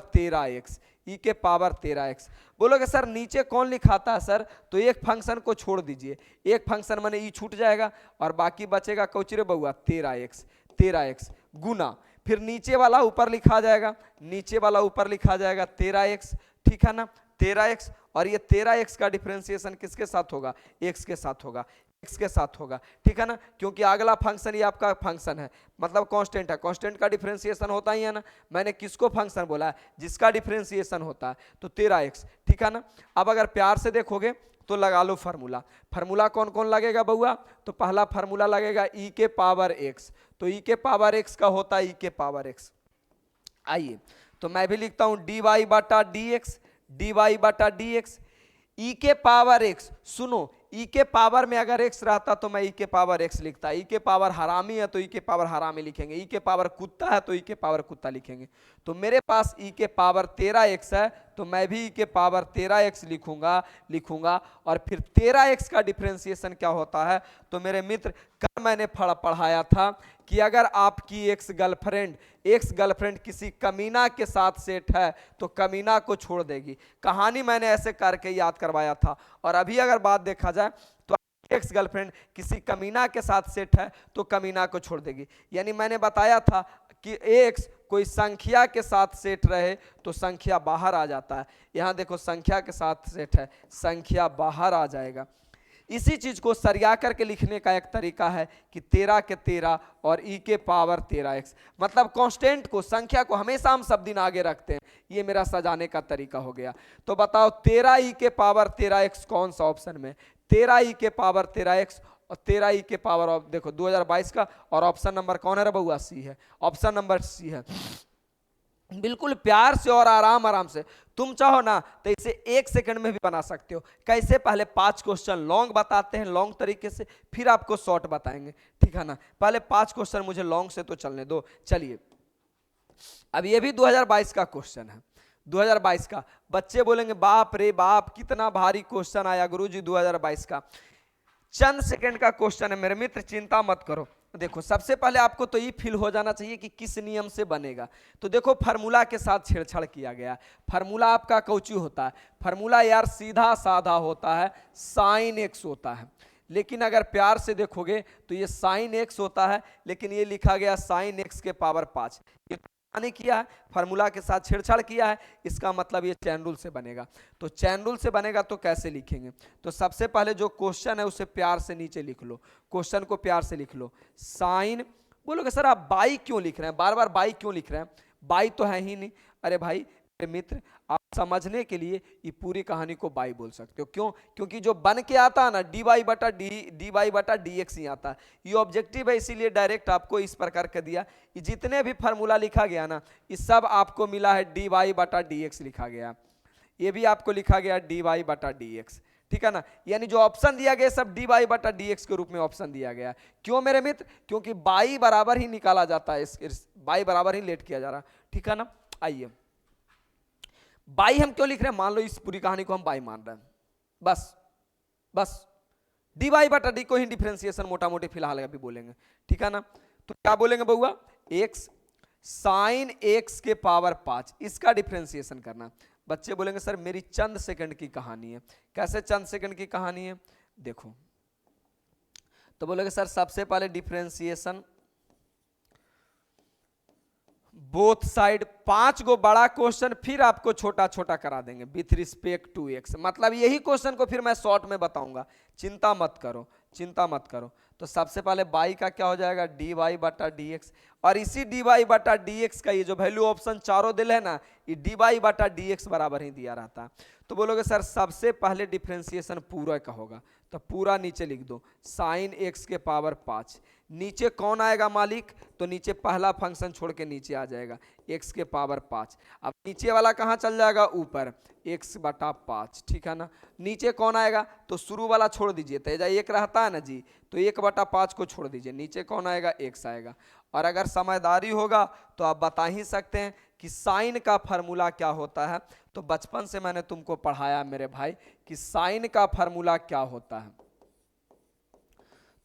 13x। बोलोगे सर नीचे कौन लिखाता है सर? तो एक फंक्शन को छोड़ दीजिए, एक फंक्शन माने ई छूट जाएगा और बाकी बचेगा कौचरे बउआ 13x गुना, फिर नीचे वाला ऊपर लिखा जाएगा, नीचे वाला ऊपर लिखा जाएगा 13x, ठीक है ना 13x। और ये 13x का डिफरेंशिएशन किसके साथ होगा? x के साथ होगा, x के साथ होगा, ठीक है ना, क्योंकि अगला फंक्शन ये आपका फंक्शन है, मतलब कांस्टेंट है, कांस्टेंट का डिफरेंशिएशन होता ही है ना। मैंने किसको फंक्शन बोला है? जिसका डिफरेंशिएशन होता है, तो 13x, ठीक है ना। अब अगर प्यार से देखोगे तो लगा लो फार्मूला। फार्मूला कौन कौन लगेगा बउआ? तो पहला फार्मूला लगेगा e के पावर x, तो e के पावर x का होता है e के पावर x। आइए तो मैं भी लिखता हूं dy बटा dx, e के पावर x। सुनो, e के पावर में अगर x रहता तो मैं e के पावर x लिखता, e के पावर हरामी है तो e के पावर हरामी लिखेंगे, e के पावर कुत्ता है तो e के पावर कुत्ता लिखेंगे। तो मेरे पास e के पावर 13x है, तो मैं भी e के पावर 13x लिखूंगा। और फिर 13x का डिफरेंशिएशन क्या होता है? तो मेरे मित्र कल मैंने पढ़ाया था कि अगर आपकी एक्स गर्लफ्रेंड किसी कमीना के साथ सेट है तो कमीना को छोड़ देगी। कहानी मैंने ऐसे करके याद करवाया था। और अभी अगर बात देखा जाए तो एक्स गर्लफ्रेंड किसी कमीना के साथ सेट है तो कमीना को छोड़ देगी। यानी मैंने बताया था कि एक्स कोई संख्या के साथ सेट रहे तो संख्या बाहर आ जाता है। यहां देखो संख्या के साथ सेट है, संख्या बाहर आ जाएगा। इसी चीज को सरिया करके लिखने का एक तरीका है कि 13 के 13 और e के पावर 13x, मतलब कांस्टेंट को, संख्या को हमेशा हम सब दिन आगे रखते हैं। ये मेरा सजाने का तरीका हो गया। तो बताओ 13 e के पावर 13x कौन सा ऑप्शन में? 13 e के पावर 13x और 13 e के पावर ऑफ, देखो 2022 का, और ऑप्शन नंबर कौन है रे बउआ? सी है, ऑप्शन नंबर सी है। बिल्कुल प्यार से और आराम आराम से, तुम चाहो ना तो इसे 1 सेकंड में भी बना सकते हो। कैसे? पहले 5 क्वेश्चन लॉन्ग बताते हैं लॉन्ग तरीके से, फिर आपको शॉर्ट बताएंगे, ठीक है ना। पहले 5 क्वेश्चन मुझे लॉन्ग से तो चलने दो। चलिए, अब ये भी 2022 का क्वेश्चन है, 2022 का। बच्चे बोलेंगे बाप रे बाप कितना भारी क्वेश्चन आया गुरुजी 2022 का। चंद सेकंड का क्वेश्चन है मेरे मित्र, चिंता मत करो। देखो, सबसे पहले आपको तो ये फील हो जाना चाहिए कि किस नियम से बनेगा। तो देखो, फार्मूला के साथ छेड़छाड़ किया गया। फार्मूला आपका कौची होता है? फार्मूला यार सीधा साधा होता है, साइन एक्स होता है। लेकिन अगर प्यार से देखोगे तो ये साइन एक्स होता है, लेकिन ये लिखा गया साइन एक्स के पावर 5। ये नहीं किया है, फार्मूला के साथ छेड़छाड़ किया है, इसका मतलब ये चैन रूल से बनेगा। तो चैन रूल से बनेगा तो कैसे लिखेंगे? तो सबसे पहले जो क्वेश्चन है उसे प्यार से नीचे लिख लो, क्वेश्चन को प्यार से लिख लो। साइन, बोलोगे सर आप बाई क्यों लिख रहे हैं, बार बार बाई क्यों लिख रहे हैं? बाई तो है ही नहीं। अरे भाई मित्र, आप समझने के लिए ये पूरी कहानी को बाई बोल सकते हो। क्यों? क्योंकि जो बन के आता है ना डी वाई बटा डी एक्स ही आता है। ये ऑब्जेक्टिव है, इसीलिए डायरेक्ट आपको इस प्रकार का दिया। ये जितने भी फार्मूला लिखा गया ना, ये सब आपको मिला है डी वाई बटा डी एक्स लिखा गया, ये भी आपको लिखा गया डी वाई बटा डी एक्स, ठीक है ना। यानी जो ऑप्शन दिया गया सब डी वाई बटा डी एक्स के रूप में ऑप्शन दिया गया। क्यों मेरे मित्र? क्योंकि बाई बराबर ही निकाला जाता है, बाई बराबर ही लेट किया जा रहा, ठीक है ना। आइए, बाई हम क्यों लिख रहे हैं? मान लो इस पूरी कहानी को हम बाई मान रहे हैं, बस डी वाई बटा डी को ही डिफरेंशिएशन मोटा मोटी फिलहाल अभी बोलेंगे, ठीक है ना। तो क्या बोलेंगे बउआ? एक्स साइन एक्स के पावर 5, इसका डिफरेंशिएशन करना। बच्चे बोलेंगे सर मेरी चंद सेकंड की कहानी है। कैसे चंद सेकंड की कहानी है? देखो, तो बोलेंगे सर सबसे पहले डिफरेंशिएशन बोथ साइड, 5 गो बड़ा क्वेश्चन फिर आपको छोटा छोटा करा देंगे विथ रिस्पेक्ट टू एक्स। मतलब यही क्वेश्चन को फिर मैं शॉर्ट में बताऊंगा, चिंता मत करो, चिंता मत करो। तो सबसे पहले बाई का क्या हो जाएगा? डी वाई बटा डी एक्स, और इसी डी वाई बटा डी एक्स का ये जो वैल्यू ऑप्शन चारों दिल है ना, ये डी वाई बटा डी एक्स बराबर ही दिया रहता है। तो बोलोगे सर सबसे पहले डिफरेंशिएशन पूरा का होगा, तो पूरा नीचे लिख दो साइन एक्स के पावर 5। नीचे कौन आएगा मालिक? तो नीचे पहला फंक्शन छोड़ के नीचे आ जाएगा एक्स के पावर 5। अब नीचे वाला कहाँ चल जाएगा? ऊपर, एक्स बटा 5, ठीक है ना। नीचे कौन आएगा? तो शुरू वाला छोड़ दीजिए, तेजा एक रहता है ना जी, तो 1/5 को छोड़ दीजिए, नीचे कौन आएगा? एक्स आएगा। और अगर समझदारी होगा तो आप बता ही सकते हैं कि साइन का फार्मूला क्या होता है। तो बचपन से मैंने तुमको पढ़ाया मेरे भाई कि साइन का फार्मूला क्या होता है।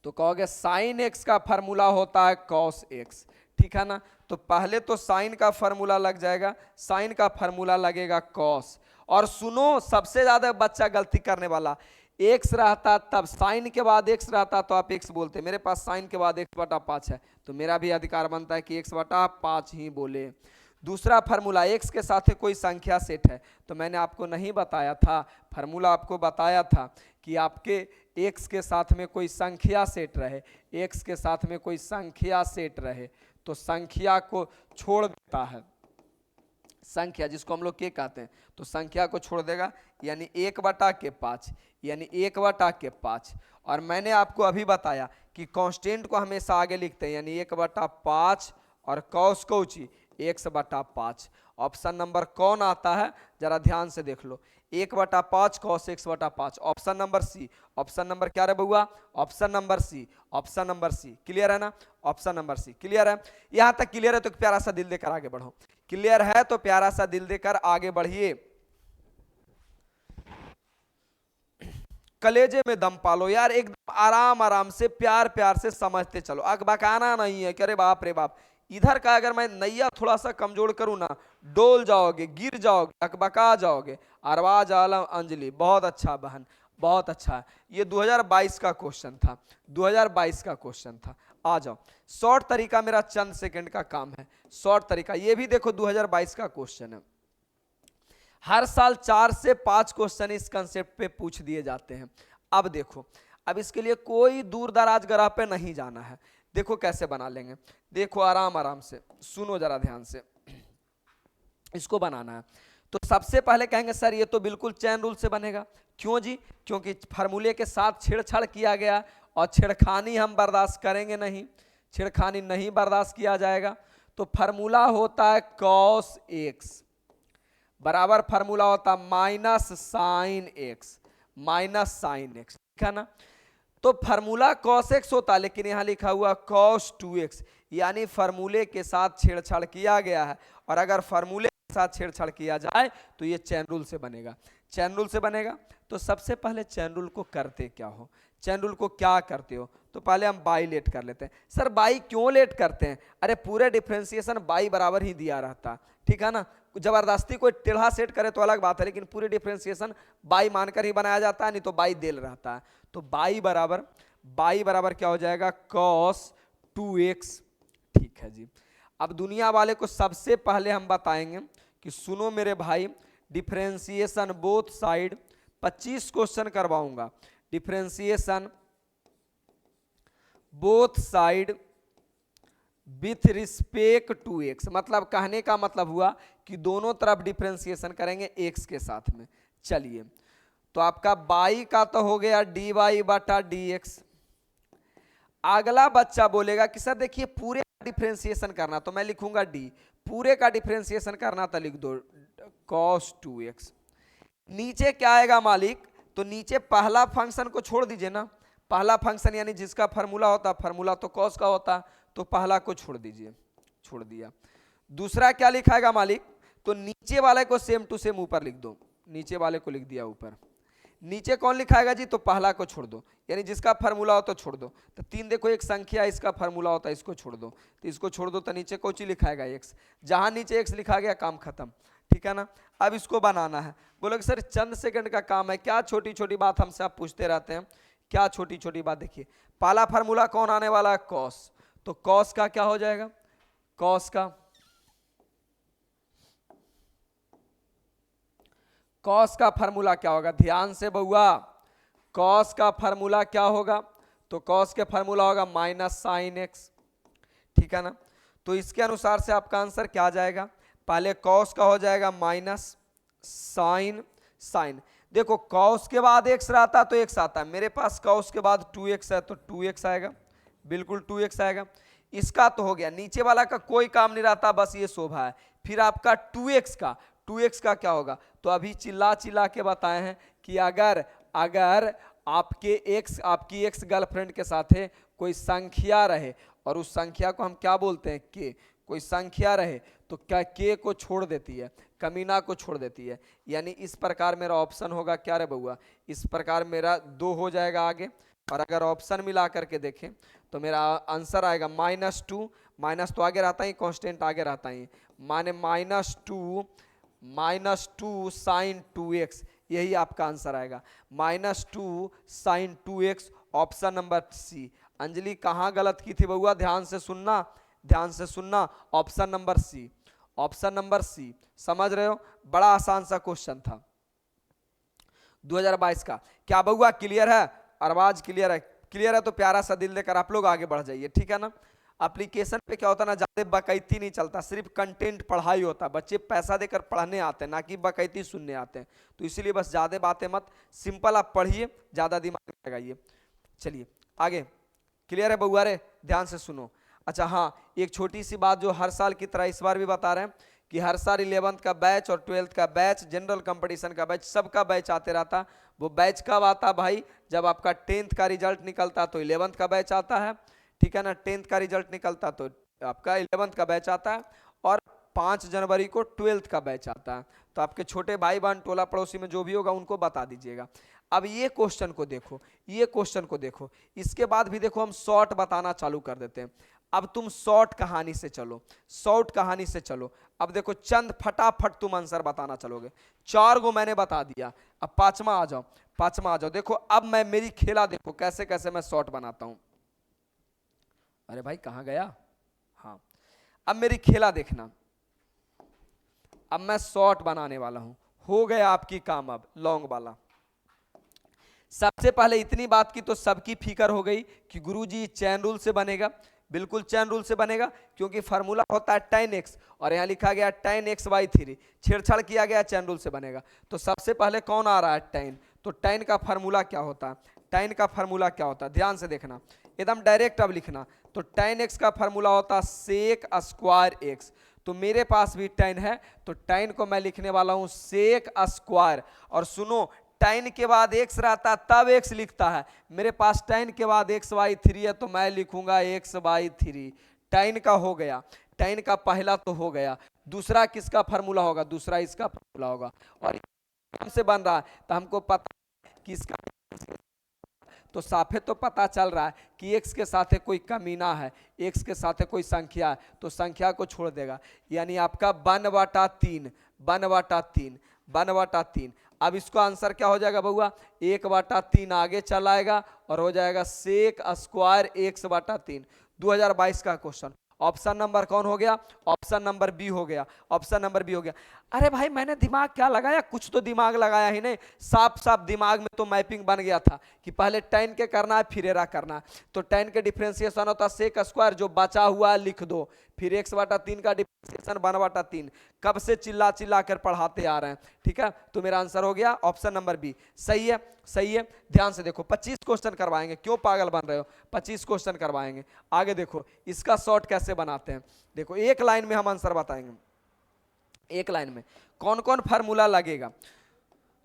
तो कहोगे साइन एक्स का फार्मूला होता है कॉस एक्स, ठीक है ना। तो पहले तो साइन का फार्मूला लग जाएगा, साइन का फार्मूला लगेगा कॉस। और सुनो, सबसे ज्यादा बच्चा गलती करने वाला, एक्स रहता तब साइन के बाद एक्स रहता तो आप एक्स बोलते। मेरे पास साइन के बाद एक्स बटा 5 है, तो मेरा भी अधिकार बनता है कि एक्स बटा 5 ही बोले। दूसरा फार्मूला, एक्स के साथ कोई संख्या सेट है, तो मैंने आपको नहीं बताया था, फार्मूला आपको बताया था कि आपके एक्स के साथ में कोई संख्या सेट रहे, एक्स के साथ में कोई संख्या सेट रहे तो संख्या को छोड़ देता है, संख्या जिसको हम लोग क्या कहते हैं, तो संख्या को छोड़ देगा, यानी 1/5, यानी 1/5। और मैंने आपको अभी बताया कि कांस्टेंट को हमेशा आगे लिखते हैं, यानी 1/5 और कॉस कौची 1/5। ऑप्शन नंबर कौन आता है जरा ध्यान से देख लो, 1/5 cos 1/5, option number C. Option number क्या रे बउआ? Option number C, option number C. Clear है ना? ऑप्शन नंबर सी क्लियर है? यहां तक क्लियर है तो प्यारा सा दिल देकर आगे बढ़ो। क्लियर है तो प्यारा सा दिल देकर आगे बढ़िए। कलेजे में दम पालो यार, एकदम आराम आराम से प्यार प्यार से समझते चलो, अकबकाना नहीं है कि अरे बाप रे बाप। इधर का अगर मैं नैया थोड़ा सा कमजोर करूं ना, डोल जाओगे, गिर जाओगे, अकबका जाओगे। अरबाज आलम अंजलि, बहुत अच्छा बहन, बहुत अच्छा है। ये 2022 का क्वेश्चन था, 2022 का क्वेश्चन था। आ जाओ, शॉर्ट तरीका मेरा चंद सेकंड का काम है, शॉर्ट तरीका। ये भी देखो 2022 का क्वेश्चन है। हर साल 4 से 5 क्वेश्चन इस कंसेप्ट पे पूछ दिए जाते हैं। अब देखो, अब इसके लिए कोई दूर दराज ग्रह पे नहीं जाना है। देखो कैसे बना लेंगे, देखो आराम आराम से सुनो जरा ध्यान से, इसको बनाना है। तो सबसे पहले कहेंगे सर ये तो बिल्कुल चैन रूल से बनेगा। क्यों जी? क्योंकि फार्मूले के साथ छेड़छाड़ किया गया और छेड़खानी हम बर्दाश्त करेंगे नहीं, छेड़खानी नहीं बर्दाश्त किया जाएगा। तो फार्मूला होता है कॉस एक्स बराबर फार्मूला होता है minus sine x, minus sine x, ठीक है ना। तो फार्मूला कॉस एक्स होता, लेकिन यहां लिखा हुआ कॉस 2x, यानी फार्मूले के साथ छेड़छाड़ किया गया है। और अगर फार्मूले के साथ छेड़छाड़ किया जाए तो ये चैन रूल से बनेगा, चैन रूल से बनेगा। तो सबसे पहले चैन रूल को करते क्या हो, चैन रूल को क्या करते हो? तो पहले हम बाई लेट कर लेते हैं। सर बाई क्यों लेट करते हैं? अरे पूरे डिफरेंशिएशन बाई बराबर ही दिया रहता, ठीक है ना। जबरदस्ती कोई टेढ़ा सेट करे तो अलग बात है, लेकिन पूरे डिफरेंशिएशन बाई मानकर ही बनाया जाता है, नहीं तो बाई देल रहता है। तो बाई बराबर क्या हो जाएगा? कॉस 2x, ठीक है जी। अब दुनिया वाले को सबसे पहले हम बताएंगे कि सुनो मेरे भाई, डिफरेंशिएशन बोथ साइड 25 क्वेश्चन करवाऊंगा, differentiation both side with respect to X. मतलब कहने का मतलब हुआ कि दोनों तरफ डिफरेंशिएशन करेंगे एक्स के साथ में। चलिए, तो आपका बाई का तो हो गया डी वाई बटा डी एक्स। अगला बच्चा बोलेगा कि सर देखिए पूरे का डिफरेंशिएशन करना, तो मैं लिखूंगा डी, पूरे का डिफरेंशिएशन करना तो लिख दो cos 2x। नीचे क्या आएगा मालिक? तो नीचे पहला फंक्शन को छोड़ दीजिए ना, पहला फंक्शन यानी जिसका फार्मूला होता, फार्मूला तो cos का होता, तो पहला को छोड़ दीजिए, छोड़ दिया। दूसरा क्या लिखाएगा मालिक? तो नीचे वाले को सेम टू सेम ऊपर लिख दो, नीचे वाले को लिख दिया ऊपर। नीचे कौन लिखाएगा जी? तो पहला को छोड़ दो, यानी जिसका फार्मूला हो तो छोड़ दो। तो 3 देखो एक संख्या इसका फार्मूला होता है, इसको छोड़ दो, तो इसको छोड़ दो, तो नीचे कौन चीज लिखाएगा? एक्स। जहां नीचे एक्स लिखा गया काम खत्म, ठीक है ना। अब इसको बनाना है। बोलोगे सर चंद सेकंड का काम है, क्या छोटी छोटी बात हमसे आप पूछते रहते हैं, क्या छोटी छोटी बात? देखिए पहला फार्मूला कौन आने वाला है? कॉस। तो कॉस का क्या हो जाएगा? कॉस का कॉस का फार्मूला क्या होगा? ध्यान से बउआ, कॉस का फार्मूला क्या होगा? तो कॉस के फार्मूला होगा माइनस साइन एक्स, ठीक है ना। तो इसके अनुसार से आपका आंसर क्या आ जाएगा? पहले कॉस का हो जाएगा माइनस साइन, साइन देखो कॉस के बाद एक्स रहता तो एक्स आता है, मेरे पास कॉस के बाद 2x है तो 2x आएगा, बिल्कुल 2x आएगा। इसका तो हो गया, नीचे वाला का कोई काम नहीं रहता, बस ये शोभा है। फिर आपका 2x का क्या होगा? तो अभी चिल्ला चिल्ला के बताए हैं कि अगर आपकी एक्स गर्लफ्रेंड के साथ है कोई संख्या रहे, और उस संख्या को हम क्या बोलते हैं? के। कोई संख्या रहे तो क्या के को छोड़ देती है, कमीना को छोड़ देती है। यानी इस प्रकार मेरा ऑप्शन होगा क्या रे बउआ? इस प्रकार मेरा 2 हो जाएगा आगे। और अगर ऑप्शन मिला करके देखें तो मेरा आंसर आएगा -2, माइनस तो आगे रहता ही, कांस्टेंट आगे रहता ही, माने -2 साइन 2x, यही आपका आंसर आएगा, -2 sine 2x, option number C. Anjali कहाँ गलत की थी बउआ? ध्यान से सुनना, ध्यान से सुनना, option number C, option number C. समझ रहे हो? बड़ा आसान सा क्वेश्चन था 2022 का। क्या बउआ क्लियर है? आवाज क्लियर है? क्लियर है तो प्यारा सा दिल देकर आप लोग आगे बढ़ जाइए, ठीक है ना। एप्लीकेशन पे क्या होता है ना, ज्यादा बकैती नहीं चलता, सिर्फ कंटेंट पढ़ाई होता है। बच्चे पैसा देकर पढ़ने आते हैं, ना कि बकैती सुनने आते हैं। तो इसीलिए बस ज्यादा बातें मत, सिंपल आप पढ़िए, ज्यादा दिमाग लगाइए। चलिए आगे, क्लियर है बउआ रे? ध्यान से सुनो। अच्छा हाँ, एक छोटी सी बात जो हर साल की तरह इस बार भी बता रहे हैं कि हर साल 11th का बैच और 12th का बैच, जनरल कंपटीशन का बैच, सबका बैच आते रहता। वो बैच कब आता भाई? जब आपका 10th का रिजल्ट निकलता तो 11th का बैच आता है, ठीक है ना। 10th का रिजल्ट निकलता तो आपका 11th का बैच आता है, और 5 जनवरी को 12th का बैच आता है। तो आपके छोटे भाई बहन टोला पड़ोसी में जो भी होगा उनको बता दीजिएगा। अब ये क्वेश्चन को देखो, ये क्वेश्चन को देखो, इसके बाद भी देखो हम शॉर्ट बताना चालू कर देते हैं। अब तुम शॉर्ट कहानी से चलो, शॉर्ट कहानी से चलो। अब देखो चंद फटाफट तुम आंसर बताना चलोगे। 4 गो मैंने बता दिया, अब पांचवा आ जाओ, पांचवा आ जाओ। देखो अब मैं मेरी खेला देखो कैसे कैसे मैं शॉर्ट बनाता हूं। अरे भाई कहां गया? हाँ, अब मेरी खेला देखना। अब मैं शॉर्ट बनाने वाला हूं, हो गया आपकी काम अब लॉन्ग वाला। सबसे पहले इतनी बात की तो सबकी फिक्र हो गई कि गुरुजी चैन रूल से बनेगा। बिल्कुल चैन रूल से बनेगा, क्योंकि फार्मूला होता है tan x और यहाँ लिखा गया tan x/3, छेड़छाड़ किया गया चैन रूल से बनेगा। तो सबसे पहले कौन आ रहा है tan, तो tan का फार्मूला क्या होता है, tan का फार्मूला क्या होता है, ध्यान से देखना, एकदम डायरेक्ट अब लिखना। तो tan x का फार्मूला होता है sec स्क्वायर x। तो मेरे पास भी tan है, तो tan को मैं लिखने वाला हूं sec स्क्वायर। और सुनो, tan के बाद x रहता है तब x लिखता है, मेरे पास tan के बाद x/3 है तो मैं लिखूंगा x/3। tan का हो गया, tan का पहला तो हो गया, दूसरा किसका फार्मूला होगा, दूसरा इसका फार्मूला होगा। और से बन रहा है तो हमको पता कि इसका, तो साफे तो पता चल रहा है कि x के साथ कोई कमीना है, x के साथ कोई संख्या है, तो संख्या को छोड़ देगा, यानी आपका 1/3, 1/3, 1/3। अब इसको आंसर क्या हो जाएगा बउआ, 1/3 आगे चलाएगा और हो जाएगा sec स्क्वायर x/3। 2022 का क्वेश्चन। ऑप्शन नंबर कौन हो गया, ऑप्शन नंबर बी हो गया, ऑप्शन नंबर बी हो गया। अरे भाई मैंने दिमाग क्या लगाया, कुछ तो दिमाग लगाया ही नहीं, साफ साफ दिमाग में तो मैपिंग बन गया था कि पहले tan के करना है फिर एरा करना है। तो tan के डिफरेंशिएशन होता है sec स्क्वायर, जो बचा हुआ है लिख दो, फिर x/3 का डिफरेंशिएशन 1/3। कब से चिल्ला चिल्ला कर पढ़ाते आ रहे हैं, ठीक है। तो मेरा आंसर हो गया ऑप्शन नंबर बी। सही है, सही है। ध्यान से देखो, 25 क्वेश्चन करवाएंगे, क्यों पागल बन रहे हो, 25 क्वेश्चन करवाएंगे। आगे देखो इसका शॉर्ट कैसे बनाते हैं, देखो एक लाइन में हम आंसर बताएंगे, एक लाइन में कौन कौन फार्मूला लगेगा।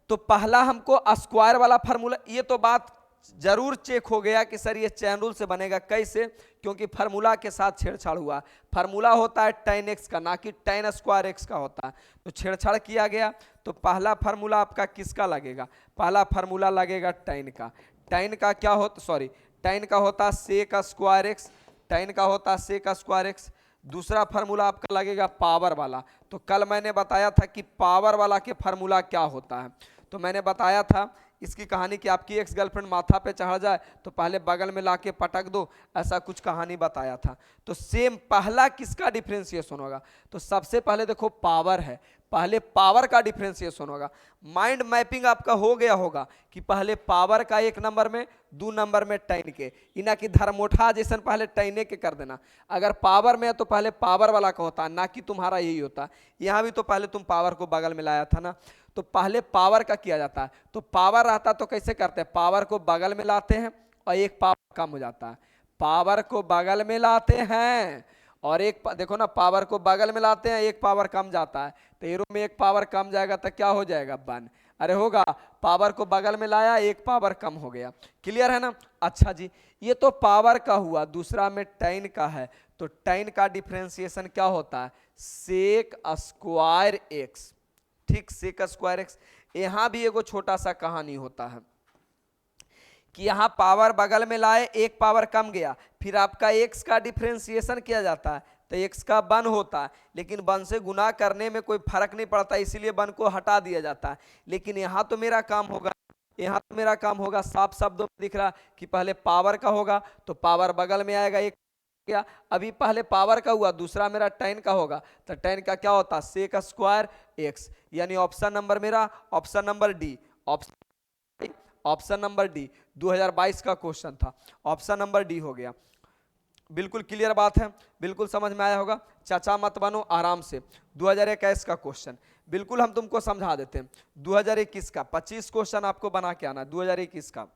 तो पहला हमको स्क्वायर वाला फार्मूला, ये तो बात जरूर चेक हो गया कि सर ये चैन रूल से बनेगा, कैसे, क्योंकि फार्मूला के साथ छेड़छाड़ हुआ। फार्मूला होता है tan x का, ना कि tan स्क्वायर x का होता है, तो छेड़छाड़ किया गया। तो पहला फार्मूला आपका किसका लगेगा, पहला फार्मूला लगेगा tan का। tan का क्या होता, सॉरी, tan का होता है sec स्क्वायर x, tan का होता है sec स्क्वायर x। दूसरा फार्मूला आपका लगेगा पावर वाला। तो कल मैंने बताया था कि पावर वाला के फार्मूला क्या होता है, तो मैंने बताया था इसकी कहानी कि आपकी एक्स गर्लफ्रेंड माथा पे चढ़ जाए तो पहले बगल में लाके पटक दो, ऐसा कुछ कहानी बताया था। तो सेम पहला किसका डिफरेंशिएशन होगा, तो सबसे पहले देखो पावर है, पहले पावर का डिफरेंशिएशन होगा। माइंड मैपिंग आपका हो गया होगा कि पहले पावर का 1 नंबर में, 2 नंबर में tan के, इना की धर्मोठा जैसा पहले tan के कर देना। अगर पावर में है तो पहले पावर वाला का होता, ना कि तुम्हारा यही होता। यहाँ भी तो पहले तुम पावर को बगल में लाया था ना, तो पहले पावर का किया जाता है। तो पावर रहता तो कैसे करते हैं, पावर को बगल में लाते हैं और एक पावर कम हो जाता है, पावर को बगल में लाते हैं और एक, देखो ना, पावर को बगल में लाते हैं, एक पावर कम जाता है। तो एरो में एक पावर कम जाएगा तो क्या हो जाएगा, 1। अरे होगा, पावर को बगल में लाया, एक पावर कम हो गया। क्लियर है ना। अच्छा जी, ये तो पावर का हुआ, दूसरा में tan का है। तो tan का डिफरेंशिएशन क्या होता है, sec स्क्वायर x, ठीक, sec स्क्वायर x। यहां भी एगो छोटा सा कहानी होता है कि यहां पावर बगल में लाए, एक पावर कम गया, फिर आपका x का डिफरेंशिएशन किया जाता है तो x का 1 होता है, लेकिन 1 से गुना करने में कोई फर्क नहीं पड़ता, इसीलिए 1 को हटा दिया जाता है। लेकिन यहाँ तो मेरा काम होगा, यहाँ तो मेरा काम होगा, साफ शब्दों में दिख रहा कि पहले पावर का होगा तो पावर बगल में आएगा, एक क्या, अभी पहले पावर का हुआ, दूसरा मेरा tan का होगा, तो tan का क्या होता है, sec स्क्वायर x। यानी ऑप्शन नंबर मेरा, option number D, option number D 2022 का क्वेश्चन था, ऑप्शन नंबर डी हो गया। बिल्कुल क्लियर बात है, बिल्कुल समझ में आया होगा। चाचा मत बनो, आराम से। 2021 का क्वेश्चन बिल्कुल हम तुमको समझा देते हैं। 2021 का 25 क्वेश्चन आपको बना के आना, 2021 का।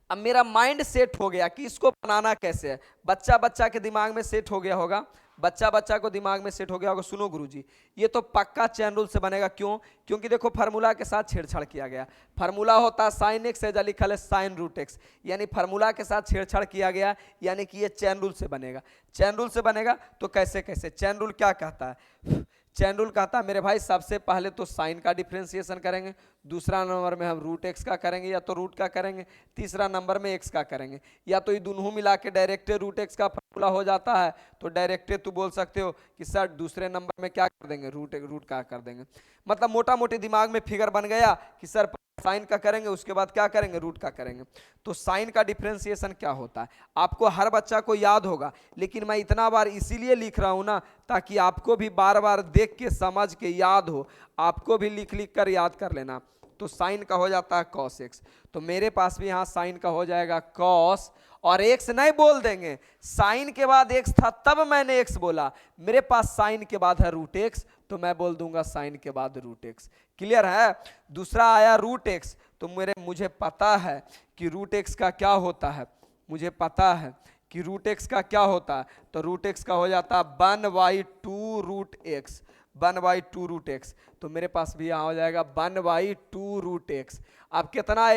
अब मेरा माइंड सेट हो गया कि इसको बनाना कैसे है, बच्चा बच्चा के दिमाग में सेट हो गया होगा, बच्चा बच्चा को दिमाग में सेट हो गया होगा। सुनो गुरुजी, ये तो पक्का चैन रूल से बनेगा, क्यों, क्योंकि देखो फार्मूला के साथ छेड़छाड़ किया गया। फार्मूला होता है साइन एक्स, है लिखा है साइन रूट एक्स, यानी फार्मूला के साथ छेड़छाड़ किया गया, यानी कि ये चैन रूल से बनेगा। चैन रूल से बनेगा तो कैसे कैसे, चैन रूल क्या कहता है, चैन रूल कहता है मेरे भाई सबसे पहले तो साइन का डिफरेंशिएशन करेंगे, दूसरा नंबर में हम रूट एक्स का करेंगे या तो रूट का करेंगे, तीसरा नंबर में एक्स का करेंगे, या तो ये दोनों मिला के डायरेक्ट रूट एक्स का फॉर्मूला हो जाता है तो डायरेक्ट तू बोल सकते हो कि सर दूसरे नंबर में क्या कर देंगे, रूट का कर देंगे। मतलब मोटा मोटी दिमाग में फिगर बन गया कि सर साइन का करेंगे उसके बाद क्या करेंगे, रूट का करेंगे। तो साइन का डिफरेंशिएशन क्या होता है आपको हर बच्चा को याद होगा, लेकिन मैं इतना बार इसीलिए लिख रहा हूं ना ताकि आपको भी बार बार देख के समझ के याद हो, आपको भी लिख लिख कर याद कर लेना। तो साइन का हो जाता है cos x। तो मेरे पास भी यहाँ साइन का हो जाएगा cos, और x नहीं बोल देंगे, साइन के बाद x था तब मैंने x बोला, मेरे पास साइन के बाद है रूट x, तो मैं बोल दूंगा साइन के बाद रूट x। क्लियर है। दूसरा आया रूट x, तो मुझे पता है कि रूट x का क्या होता है, मुझे पता है कि रूट x का क्या होता है, तो रूट x का हो जाता है 1/2 रूट x, 1/2 रूट x। तो मेरे पास भी यहाँ हो जाएगा 1/2 रूट x। अब कितना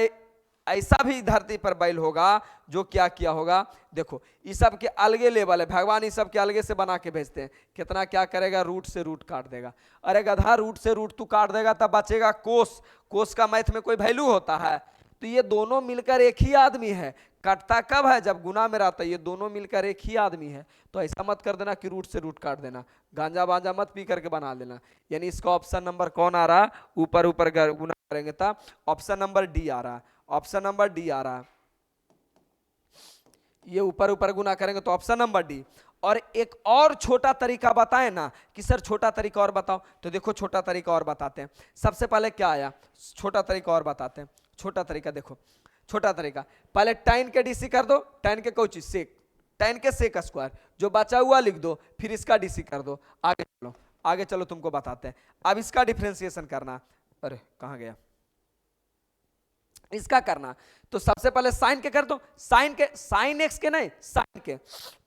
ऐसा भी धरती पर बैल होगा जो क्या किया होगा, देखो इस सब के अलगे लेवल है, भगवान इस सब के अलगे से बना के भेजते हैं। कितना क्या करेगा, रूट से रूट काट देगा। अरे गधा, रूट से रूट तू काट देगा तब बचेगा कोस, कोस का मैथ में कोई वैल्यू होता है? तो ये दोनों मिलकर एक ही आदमी है। कटता कब है, जब गुना में रहता है। ये दोनों मिलकर एक ही आदमी है। तो ऐसा मत कर देना कि रूट से रूट काट देना, गांजा बांजा मत पी करके बना लेना। यानी इसका ऑप्शन नंबर कौन आ रहा है, ऊपर ऊपर गुना करेंगे तब ऑप्शन नंबर डी आ रहा है, ऑप्शन नंबर डी आ रहा है। ये ऊपर ऊपर गुना करेंगे तो ऑप्शन नंबर डी। और एक और छोटा तरीका बताएं ना कि सर छोटा तरीका और बताओ, तो देखो छोटा तरीका और बताते हैं। सबसे पहले क्या आया, छोटा तरीका और बताते हैं। छोटा तरीका देखो, छोटा तरीका पहले tan के डीसी कर दो, tan के कोई सेक, tan के सेक स्क्वायर, जो बचा हुआ लिख दो, फिर इसका डीसी कर दो। आगे चलो, आगे चलो, तुमको बताते हैं। अब इसका डिफरेंशिएशन करना, अरे कहां गया, इसका करना। तो सबसे पहले साइन के कर दो, साइन के, साइन एक्स के नहीं, साइन के।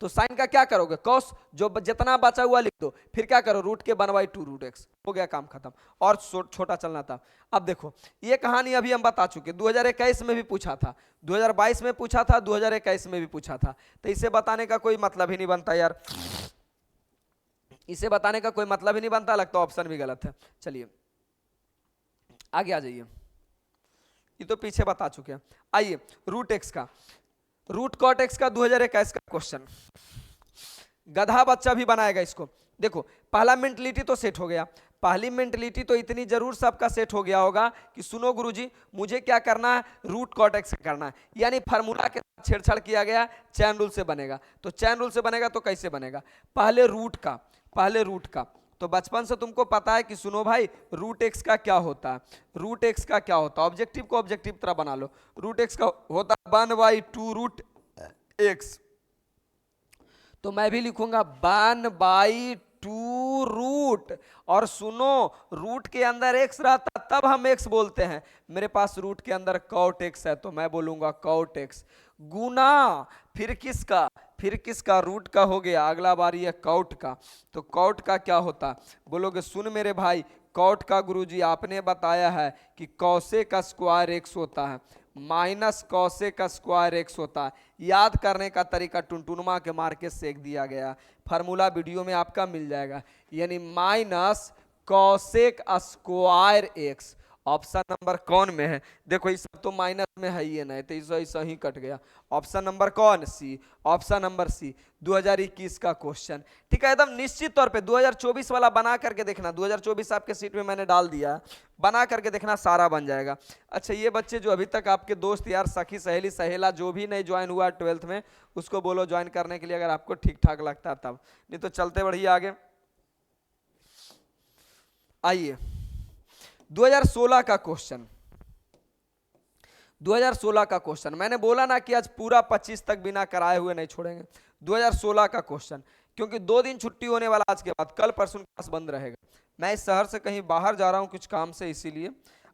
तो साइन का क्या करोगे, कॉस, जो जितना बचा हुआ लिख दो, फिर क्या करो, रूट के 1/2 रूट एक्स, हो गया काम खत्म। और छोटा चलना था। अब देखो ये कहानी अभी हम बता चुके, 2021 में भी पूछा था, 2022 में पूछा था, 2021 में भी पूछा था। तो इसे बताने का कोई मतलब ही नहीं बनता यार, इसे बताने का कोई मतलब ही नहीं बनता। लगता ऑप्शन भी गलत है। चलिए आगे आ जाइए, ये तो पीछे बता चुके हैं। आइए रूट एक्स का, रूट कॉट एक्स का 2021 का क्वेश्चन, गधा बच्चा भी बनाएगा इसको। देखो पहला मेंटलिटी तो सेट हो गया, पहली मेंटलिटी तो इतनी जरूर सबका सेट हो गया होगा कि सुनो गुरुजी, मुझे क्या करना है, रूट कॉट एक्स करना है। यानी फार्मूला के साथ छेड़छाड़ किया गया, चैन रूल से बनेगा। तो चैन रूल से बनेगा तो कैसे बनेगा, पहले रूट का, पहले रूट का। तो बचपन से तुमको पता है कि सुनो भाई, रूट एक्स का क्या होता है, रूट एक्स का क्या होता है, ऑब्जेक्टिव को ऑब्जेक्टिव तरह बना लो। रूट एक्स का होता है 1/2 रूट एक्स। तो मैं भी लिखूंगा 1/2 रूट, और सुनो रूट के अंदर एक्स रहता तब हम एक्स बोलते हैं। मेरे पास रूट के अंदर कॉट एक्स है, तो मैं बोलूंगा कॉट एक्स, गुना फिर किसका, फिर किसका, रूट का हो गया। अगला बारी है कॉट का। तो कॉट का क्या होता, बोलोगे सुन मेरे भाई, कॉट का गुरुजी आपने बताया है कि कॉसेक स्क्वायर एक्स होता है, माइनस कॉसेक स्क्वायर एक्स होता है। याद करने का तरीका टुनटुनमा के मार के सेक दिया गया, फार्मूला वीडियो में आपका मिल जाएगा। यानी minus cosec square x. Option number कौन में है, देखो इस सब तो माइनस में है ही नहीं, तो ऐसा ही कट गया। ऑप्शन नंबर कौन, सी, ऑप्शन नंबर सी, 2021 का क्वेश्चन। ठीक है, एकदम निश्चित तौर पे 2024 वाला बना करके देखना, 2024 आपके सीट में मैंने डाल दिया, बना करके देखना, सारा बन जाएगा। अच्छा ये बच्चे जो अभी तक आपके दोस्त यार, सखी सहेली सहेला जो भी नहीं ज्वाइन हुआ 12th में, उसको बोलो ज्वाइन करने के लिए, अगर आपको ठीक ठाक लगता है तब, नहीं तो चलते बढ़िए आगे। आइए 2016 का क्वेश्चन, 2016 का क्वेश्चन। मैंने बोला ना कि आज पूरा 25 तक बिना कराए हुए नहीं छोड़ेंगे। 2016 का क्वेश्चन, क्योंकि 2 दिन छुट्टी होने वाला आज के बाद, कल परसों क्लास बंद रहेगा। मैं इस शहर से कहीं बाहर जा रहा हूं कुछ काम से, इसीलिए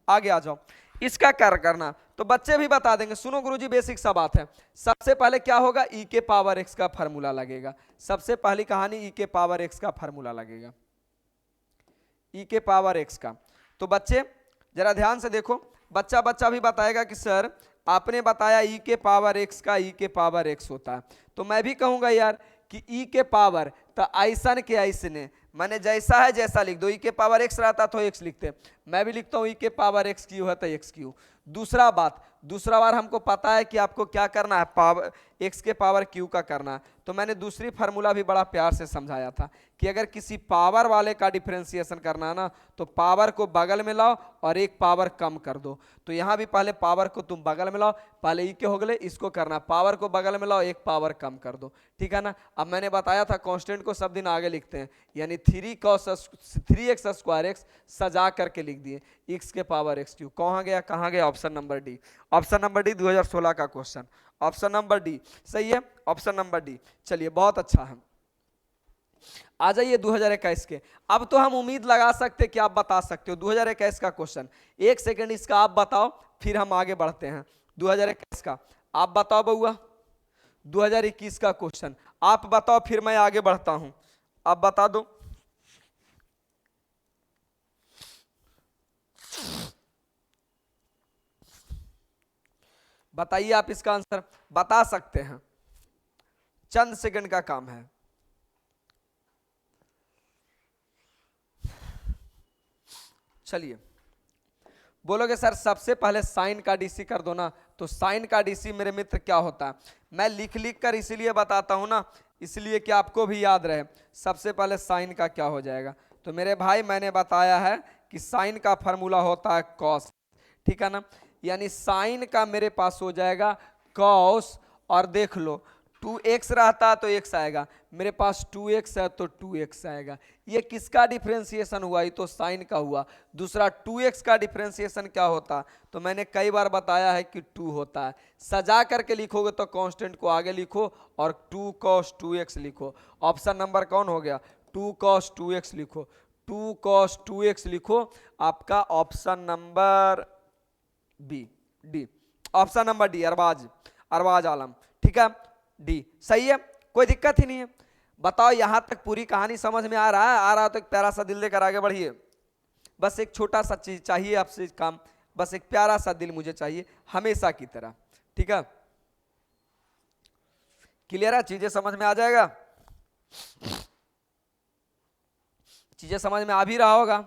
आगे आ जाओ। इसका कार्य करना तो बच्चे भी बता देंगे। सुनो गुरुजी, बेसिक सा बात है। सबसे पहले क्या होगा, ई के पावर एक्स का फार्मूला लगेगा। सबसे पहली कहानी ई के पावर एक्स का फार्मूला लगेगा, ई के पावर एक्स का। तो बच्चे जरा ध्यान से देखो, बच्चा भी बताएगा कि सर आपने बताया ई के पावर एक्स का, ई के पावर एक्स होता है। तो मैं भी कहूंगा यार कि ई के पावर तो ऐसन के ऐसने, मैंने जैसा है जैसा लिख दो। ई के पावर एक्स रहता तो एक्स लिखते, मैं भी लिखता हूँ ई के पावर एक्स क्यू है तो एक्स क्यू। दूसरा बार हमको पता है कि आपको क्या करना है, पावर एक्स के पावर क्यू का करना है। तो मैंने दूसरी फार्मूला भी बड़ा प्यार से समझाया था कि अगर किसी पावर वाले का डिफरेंशिएशन करना है ना, तो पावर को बगल में लाओ और एक पावर कम कर दो। तो यहाँ भी पहले पावर को तुम बगल में लाओ, पहले ई के हो गए, इसको करना पावर को बगल में लाओ, एक पावर कम कर दो, ठीक है ना। अब मैंने बताया था कांस्टेंट को सब दिन आगे लिखते हैं, यानी 3x² सजा करके लिख दिए, x के पावर x क्यू। कहाँ गया option number D. Option number D 2016 का क्वेश्चन, ऑप्शन नंबर डी सही है, ऑप्शन नंबर डी। चलिए बहुत अच्छा है, आ जाइए 2021 के। अब तो हम उम्मीद लगा सकते कि आप बता सकते हो 2021 का क्वेश्चन। एक सेकंड इसका आप बताओ, फिर हम आगे बढ़ते हैं। 2021 का आप बताओ बउआ, 2021 का क्वेश्चन आप बताओ, फिर मैं आगे बढ़ता हूं। आप बता दो, बताइए आप इसका आंसर बता सकते हैं, चंद सेकंड का काम है। चलिए बोलोगे सर सबसे पहले साइन का डीसी कर दो ना, तो साइन का डीसी मेरे मित्र क्या होता है, मैं लिख लिख कर इसीलिए बताता हूं ना, इसलिए कि आपको भी याद रहे। सबसे पहले साइन का क्या हो जाएगा, तो मेरे भाई मैंने बताया है कि साइन का फॉर्मूला होता है कॉस, ठीक है ना। यानी साइन का मेरे पास हो जाएगा कॉस, और देख लो 2x रहता तो x आएगा, मेरे पास 2x है तो 2x आएगा। ये किसका डिफरेंशिएशन हुआ, ये तो साइन का हुआ। दूसरा 2x का डिफरेंशिएशन क्या होता, तो मैंने कई बार बताया है कि 2 होता है। सजा करके लिखोगे तो कांस्टेंट को आगे लिखो और 2 cos 2x लिखो। ऑप्शन नंबर कौन हो गया, 2 cos 2x लिखो, 2 cos 2x लिखो, आपका option number B, D. Option number D, Arbaz Alam, ठीक है, डी सही है, कोई दिक्कत ही नहीं है। बताओ यहां तक पूरी कहानी समझ में आ रहा है तो एक प्यारा सा दिल देकर आगे बढ़िए। बस एक छोटा सा चीज चाहिए आपसे काम, बस एक प्यारा सा दिल मुझे चाहिए हमेशा की तरह, ठीक है। क्लियर है, चीजें समझ में आ जाएगा, चीजें समझ में आ भी रहा होगा।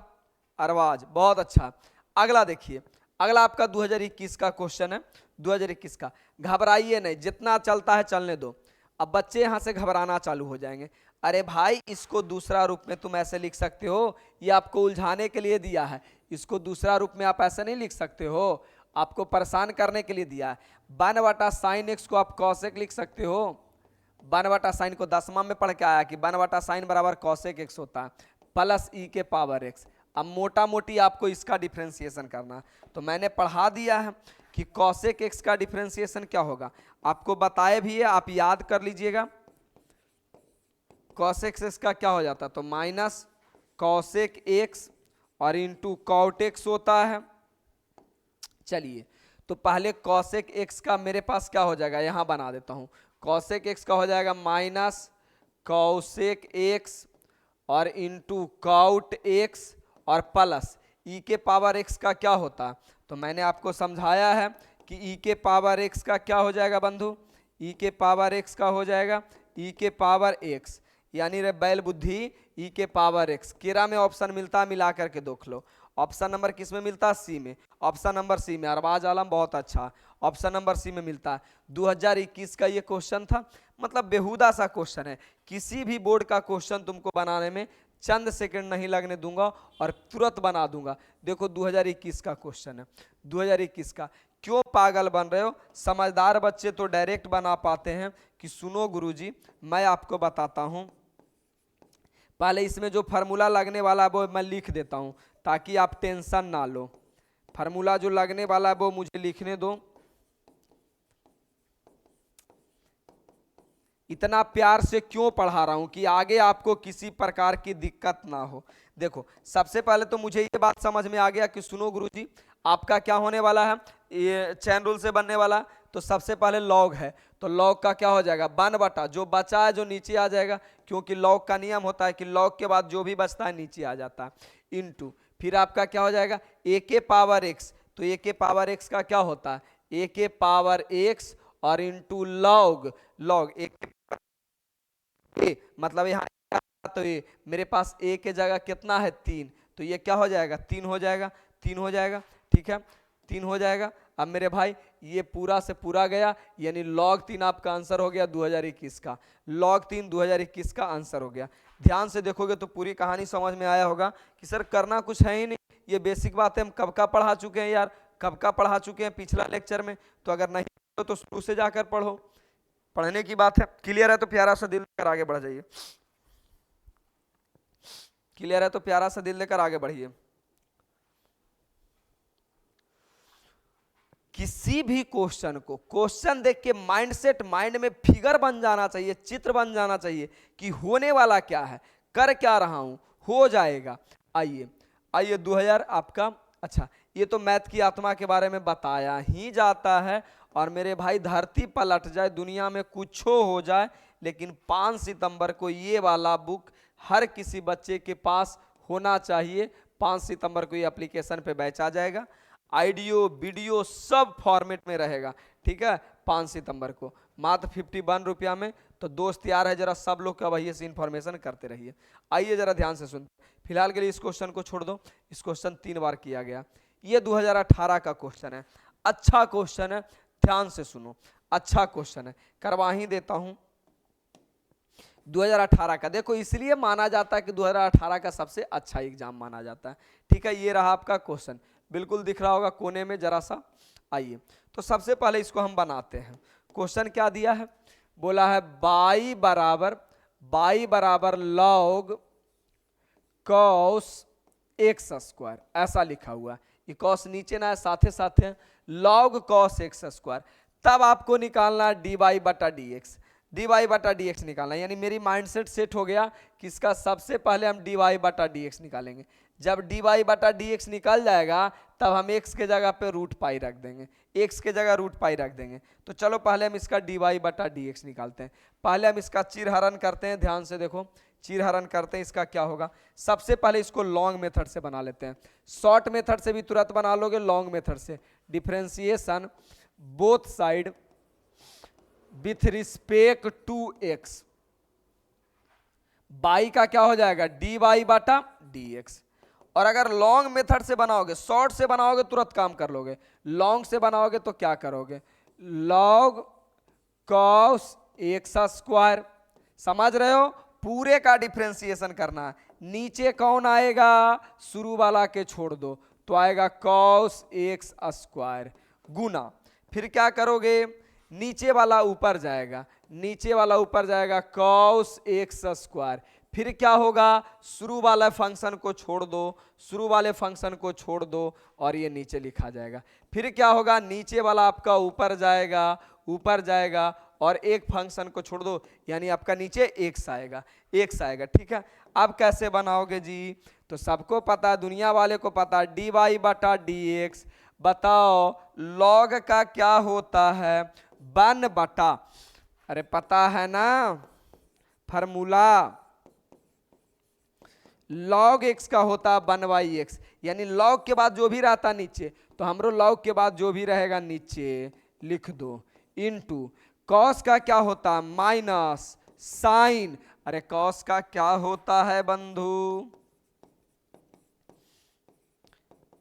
अरबाज बहुत अच्छा। अगला देखिए, अगला आपका 2021 का क्वेश्चन है, 2021 का। घबराइए नहीं, जितना चलता है चलने दो। अब बच्चे यहां से घबराना चालू हो जाएंगे, अरे भाई इसको दूसरा रूप में तुम ऐसे लिख सकते हो, ये आपको उलझाने के लिए दिया है, इसको दूसरा रूप में आप ऐसे नहीं लिख सकते हो, आपको परेशान करने के लिए दिया है। 1/sin x को आप cosec लिख सकते हो, 1/sin को 10वां में पढ़ के आया कि 1/sin बराबर cosec x होता है प्लस e के पावर x। अब मोटा मोटी आपको इसका डिफरेंशिएशन करना, तो मैंने पढ़ा दिया है कि cosec x का डिफरेंशिएशन क्या होगा, आपको बताए भी है, आप याद कर लीजिएगा। cosec x का क्या हो जाता है, तो माइनस cosec x और इंटू cot x होता है। चलिए तो पहले cosec x का मेरे पास क्या हो जाएगा, यहां बना देता हूं। cosec x का हो जाएगा माइनस cosec x और इंटू cot x और प्लस e के पावर x का क्या होता है, तो मैंने आपको समझाया है कि e के पावर x का क्या हो जाएगा बंधु, e के पावर x का हो जाएगा e के पावर x, यानी रे बैल बुद्धि e के पावर x। केरा में ऑप्शन मिलता है, मिला करके देख लो। ऑप्शन नंबर किस में मिलता है, सी में, ऑप्शन नंबर सी में। अरबाज आलम बहुत अच्छा, ऑप्शन नंबर सी में मिलता है। 2021 का ये क्वेश्चन था, मतलब बेहुदा सा क्वेश्चन है, किसी भी बोर्ड का क्वेश्चन तुमको बनाने में चंद सेकंड नहीं लगने दूंगा और तुरंत बना दूंगा। देखो 2021 का क्वेश्चन है, 2021 का। क्यों पागल बन रहे हो, समझदार बच्चे तो डायरेक्ट बना पाते हैं कि सुनो गुरुजी मैं आपको बताता हूं, पहले इसमें जो फार्मूला लगने वाला है वो मैं लिख देता हूं ताकि आप टेंशन ना लो। फार्मूला जो लगने वाला है वो मुझे लिखने दो, इतना प्यार से क्यों पढ़ा रहा हूं कि आगे आपको किसी प्रकार की दिक्कत ना हो। देखो सबसे पहले तो मुझे ये बात समझ में आ गया कि सुनो गुरुजी आपका क्या होने वाला है, ये चैन रूल से बनने वाला। तो सबसे पहले लॉग है, तो लॉग का क्या हो जाएगा, 1/, जो बचा है जो नीचे आ जाएगा, क्योंकि लॉग का नियम होता है कि लॉग के बाद जो भी बचता है नीचे आ जाता है, इनटू फिर आपका क्या हो जाएगा a के पावर x। तो a के पावर x का क्या होता है, a के पावर x और इंटू लॉग, लॉग a, मतलब यहाँ तो ये मेरे पास a के जगह कितना है 3, तो ये क्या हो जाएगा 3 हो जाएगा, 3 हो जाएगा, ठीक है। 3 हो जाएगा। अब मेरे भाई ये पूरा से पूरा गया, यानी log 3 आपका आंसर हो गया 2021 का। log 3 2021 का आंसर हो गया। ध्यान से देखोगे तो पूरी कहानी समझ में आया होगा कि सर करना कुछ है ही नहीं, ये बेसिक बात है, हम कब का पढ़ा चुके हैं यार, कब का पढ़ा चुके हैं पिछला लेक्चर में। तो अगर नहीं तो शुरू से जाकर पढ़ो, पढ़ने की बात है। क्लियर है तो प्यारा सा दिल लेकर आगे बढ़ जाइए। क्लियर है तो प्यारा सा दिल लेकर आगे बढ़िए। किसी भी क्वेश्चन को क्वेश्चन देख के माइंडसेट, माइंड में फिगर बन जाना चाहिए, चित्र बन जाना चाहिए कि होने वाला क्या है, कर क्या रहा हूं, हो जाएगा। आइए आइए 2000 आपका, अच्छा ये तो मैथ की आत्मा के बारे में बताया ही जाता है। और मेरे भाई धरती पलट जाए, दुनिया में कुछ हो जाए, लेकिन 5 सितंबर को ये वाला बुक हर किसी बच्चे के पास होना चाहिए। 5 सितंबर को ये एप्लीकेशन पे बेचा जाएगा, ऑडियो वीडियो सब फॉर्मेट में रहेगा, ठीक है। 5 सितंबर को मात्र 51 रुपया में। तो दोस्त तैयार है, जरा सब लोग का भैया से इन्फॉर्मेशन करते रहिए। आइए जरा ध्यान से सुन, फिलहाल के लिए इस क्वेश्चन को छोड़ दो, इस क्वेश्चन 3 बार किया गया। ये 2018 का क्वेश्चन है, अच्छा क्वेश्चन है, ध्यान से सुनो, अच्छा क्वेश्चन है, करवा ही देता हूं। 2018 का देखो, इसलिए माना जाता है कि 2018 का सबसे अच्छा एग्जाम माना जाता है, ठीक है। ये रहा आपका क्वेश्चन, बिल्कुल दिख रहा होगा कोने में जरा सा। आइए तो सबसे पहले इसको हम बनाते हैं। क्वेश्चन क्या दिया है, बोला है बाई बराबर लॉग कॉस एक्स स्क्वायर, ऐसा लिखा हुआ है। ये कॉस नीचे ना है, साथे साथे लॉग कॉस एक्स स्क्वायर। तब आपको निकालना है डी वाई बटा डी एक्स, डी वाई बटा डी एक्स निकालना, यानी मेरी माइंडसेट सेट हो गया कि इसका सबसे पहले हम डी वाई बटा डी एक्स निकालेंगे। जब डी वाई बटा डी एक्स निकल जाएगा तब हम एक्स के जगह पे रूट पाई रख देंगे, एक्स के जगह रूट पाई रख देंगे। तो चलो पहले हम इसका डी वाई बटा डी एक्स निकालते हैं। पहले हम इसका चिरहरण करते हैं, ध्यान से देखो, चिरहरण करते हैं। इसका क्या होगा, सबसे पहले इसको लॉन्ग मेथड से बना लेते हैं। शॉर्ट मेथड से भी तुरंत बना लोगे, लॉन्ग मेथड से differentiation both side with respect to X, बाई का क्या हो जाएगा डी वाई बटा डी एक्स। और अगर लॉन्ग मेथड से बनाओगे, शॉर्ट से बनाओगे तुरंत काम कर लोगे, लॉन्ग से बनाओगे तो क्या करोगे, लॉग कॉस एक्स स्क्वायर। समझ रहे हो, पूरे का डिफरेंशिएशन करना है। नीचे कौन आएगा, शुरू वाला के छोड़ दो, तो आएगा कॉस एक्स स्क्वायर गुना, फिर क्या करोगे, नीचे वाला ऊपर जाएगा, नीचे वाला ऊपर जाएगा कॉस एक्स स्क्वायर। फिर क्या होगा, शुरू वाला फंक्शन को छोड़ दो, शुरू वाले फंक्शन को छोड़ दो और ये नीचे लिखा जाएगा। फिर क्या होगा, नीचे वाला आपका ऊपर जाएगा, ऊपर जाएगा और एक फंक्शन को छोड़ दो, यानी आपका नीचे एक्स आएगा, एक्स आएगा, ठीक है। अब कैसे बनाओगे जी, तो सबको पता है, दुनिया वाले को पता है, डी वाई बटा डी एक्स। बताओ लॉग का क्या होता है, 1 बटा, अरे पता है ना फार्मूला, लॉग एक्स का होता है 1 बाई एक्स, यानी लॉग के बाद जो भी रहता नीचे, तो हमरो लॉग के बाद जो भी रहेगा नीचे लिख दो, इनटू कॉस का क्या होता है माइनस साइन, अरे कॉस का क्या होता है बंधु,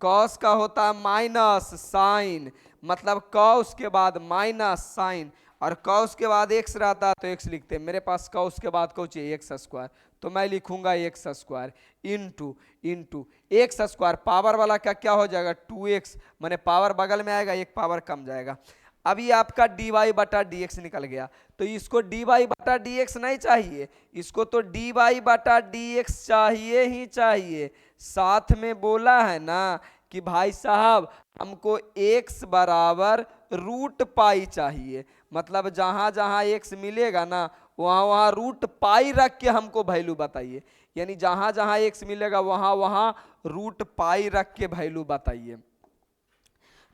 कॉस का होता है माइनस साइन, मतलब कॉस के बाद माइनस साइन, और कॉस के बाद एक्स रहता है तो एक्स लिखते हैं। मेरे पास कॉस के बाद कुछ एक्स स्क्वायर, तो मैं लिखूंगा x square into into x square, power वाला का क्या हो जाएगा 2x, मैंने पावर बगल में आएगा, एक पावर कम जाएगा। अभी आपका डी वाई बटा डी एक्स निकल गया, तो इसको डी वाई बटा डी एक्स नहीं चाहिए, इसको तो डी वाई बटा डी एक्स चाहिए ही चाहिए। साथ में बोला है ना कि भाई साहब हमको x बराबर रूट पाई चाहिए, मतलब जहां जहां x मिलेगा ना वहां वहां रूट पाई रख के हमको वैल्यू बताइए, यानी जहां जहां x मिलेगा वहां वहां रूट पाई रख के वैल्यू बताइए।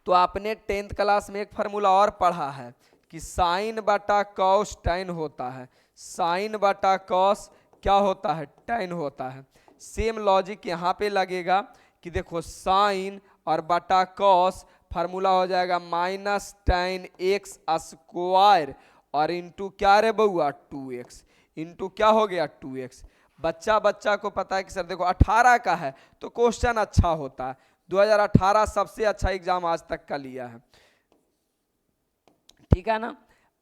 तो आपने 10th क्लास में एक फार्मूला और पढ़ा है कि साइन बटा कॉस टैन होता है, साइन बटा कॉस क्या होता है टैन होता है। सेम लॉजिक यहाँ पे लगेगा कि देखो साइन और बटा कॉस फार्मूला हो जाएगा माइनस टैन एक्स स्क्वायर और इंटू क्या रे बउआ 2x, इंटू क्या हो गया 2x। बच्चा को पता है कि सर देखो 18 का है तो क्वेश्चन अच्छा होता है, 2018 सबसे अच्छा एग्जाम आज तक का लिया है, ठीक है ना।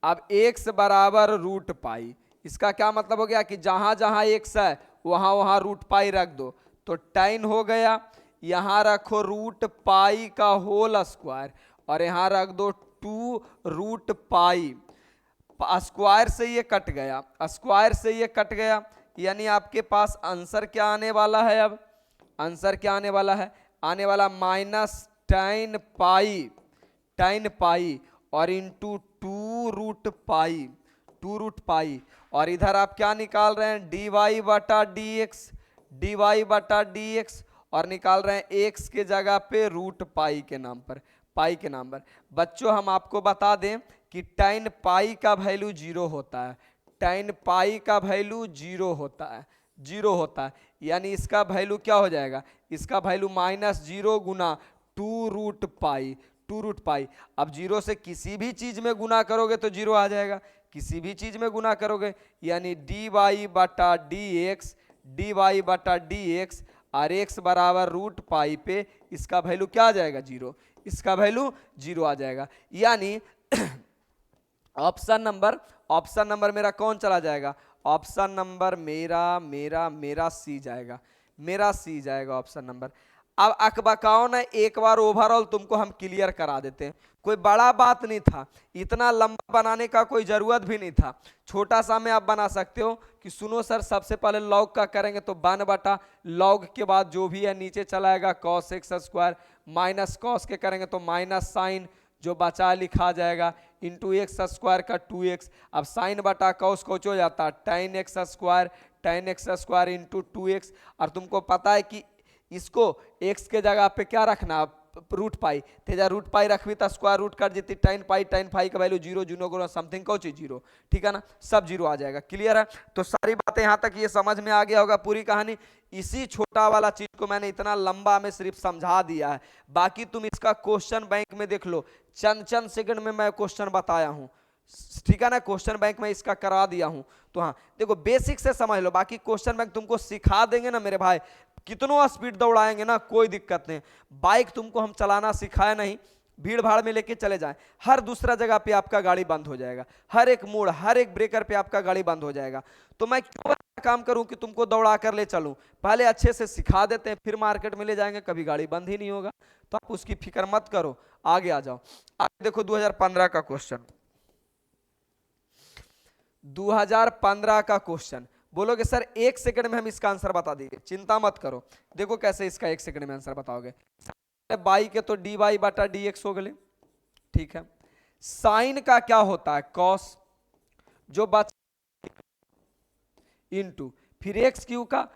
अब x बराबर रूट पाई, इसका क्या मतलब हो गया कि जहां जहां x है वहां वहां रूट पाई रख दो, तो tan हो गया, यहां रखो रूट पाई का होल स्क्वायर और यहां रख दो 2 रूट पाई। स्क्वायर से ये कट गया, स्क्वायर से ये कट गया, यानी आपके पास आंसर क्या आने वाला है। अब आंसर क्या आने वाला है, आने वाला माइनस tan पाई और इंटू 2 रूट पाई, और इधर आप क्या निकाल रहे हैं, dy बटा dx, और निकाल रहे हैं x के जगह पे रूट पाई के नाम पर। बच्चों हम आपको बता दें कि tan पाई का वैल्यू 0 होता है, tan पाई का वैल्यू 0 होता है, यानी इसका वैल्यू क्या हो जाएगा, इसका वैल्यू -0 गुना 2 रूट पाई। अब 0 से किसी भी चीज में गुना करोगे तो 0 आ जाएगा, किसी भी चीज में गुना करोगे, यानी dy बटा dx और x बराबर रूट पाई पे इसका वैल्यू क्या आ जाएगा, 0, इसका वैल्यू 0 आ जाएगा। यानी ऑप्शन नंबर मेरा कौन चला जाएगा, ऑप्शन नंबर मेरा सी जाएगा ऑप्शन नंबर। अब अकबकाओ ने एक बार ओवरऑल तुमको हम क्लियर करा देते हैं, कोई बड़ा बात नहीं था, इतना लंबा बनाने का कोई जरूरत भी नहीं था, छोटा सा में आप बना सकते हो कि सुनो सर सबसे पहले लॉग का करेंगे तो 1 बटा लॉग के बाद जो भी है नीचे चलाएगा cos x square, minus cos के करेंगे तो माइनस साइन जो बचा लिखा जाएगा इंटू एक्स स्क्वायर का 2x। अब साइन बटा कॉस हो जाता है tan x square into 2x, और तुमको पता है कि इसको x के जगह पे क्या रखना, root pi, Teja root pi रखबी तो स्क्वायर रूट कर जीती tan पाई का वैल्यू 0 समथिंग को चीज 0, ठीक है ना, सब 0 आ जाएगा। क्लियर है, तो सारी बातें यहां तक ये समझ में आ गया होगा पूरी कहानी। इसी छोटा वाला चीज को मैंने इतना लंबा में सिर्फ समझा दिया है, बाकी तुम इसका क्वेश्चन बैंक में देख लो, चंद सेकंड में मैं क्वेश्चन बताया हूं, ठीक है ना, क्वेश्चन बैंक में इसका करा दिया हूं। तो हाँ देखो बेसिक से समझ लो, बाकी क्वेश्चन बैंक तुमको सिखा देंगे ना मेरे भाई, कितनों स्पीड दौड़ाएंगे ना कोई दिक्कत नहीं। बाइक तुमको हम चलाना सिखाया नहीं, भीड़ भाड़ में लेके चले जाएं, हर दूसरा जगह पे आपका गाड़ी बंद हो जाएगा, हर एक मोड़ हर एक ब्रेकर पे आपका गाड़ी बंद हो जाएगा। तो मैं क्यों काम करूं कि तुमको दौड़ा कर ले चलूं, पहले अच्छे से सिखा देते हैं, फिर मार्केट में ले जाएंगे, कभी गाड़ी बंद ही नहीं होगा। तो आप उसकी फिक्र मत करो, आगे आ जाओ। आगे देखो 2015 का क्वेश्चन, 2015 का क्वेश्चन, बोलोगे सर 1 सेकंड में हम इसका आंसर बता देंगे, चिंता मत करो। देखो कैसे इसका 1 सेकंड में आंसर बताओगे। बाई के तो डी वाई बटा डी एक्स हो गए, ठीक है। साइन का क्या होता है, कॉस, जो बच इनटू फिर एक्स क्यू का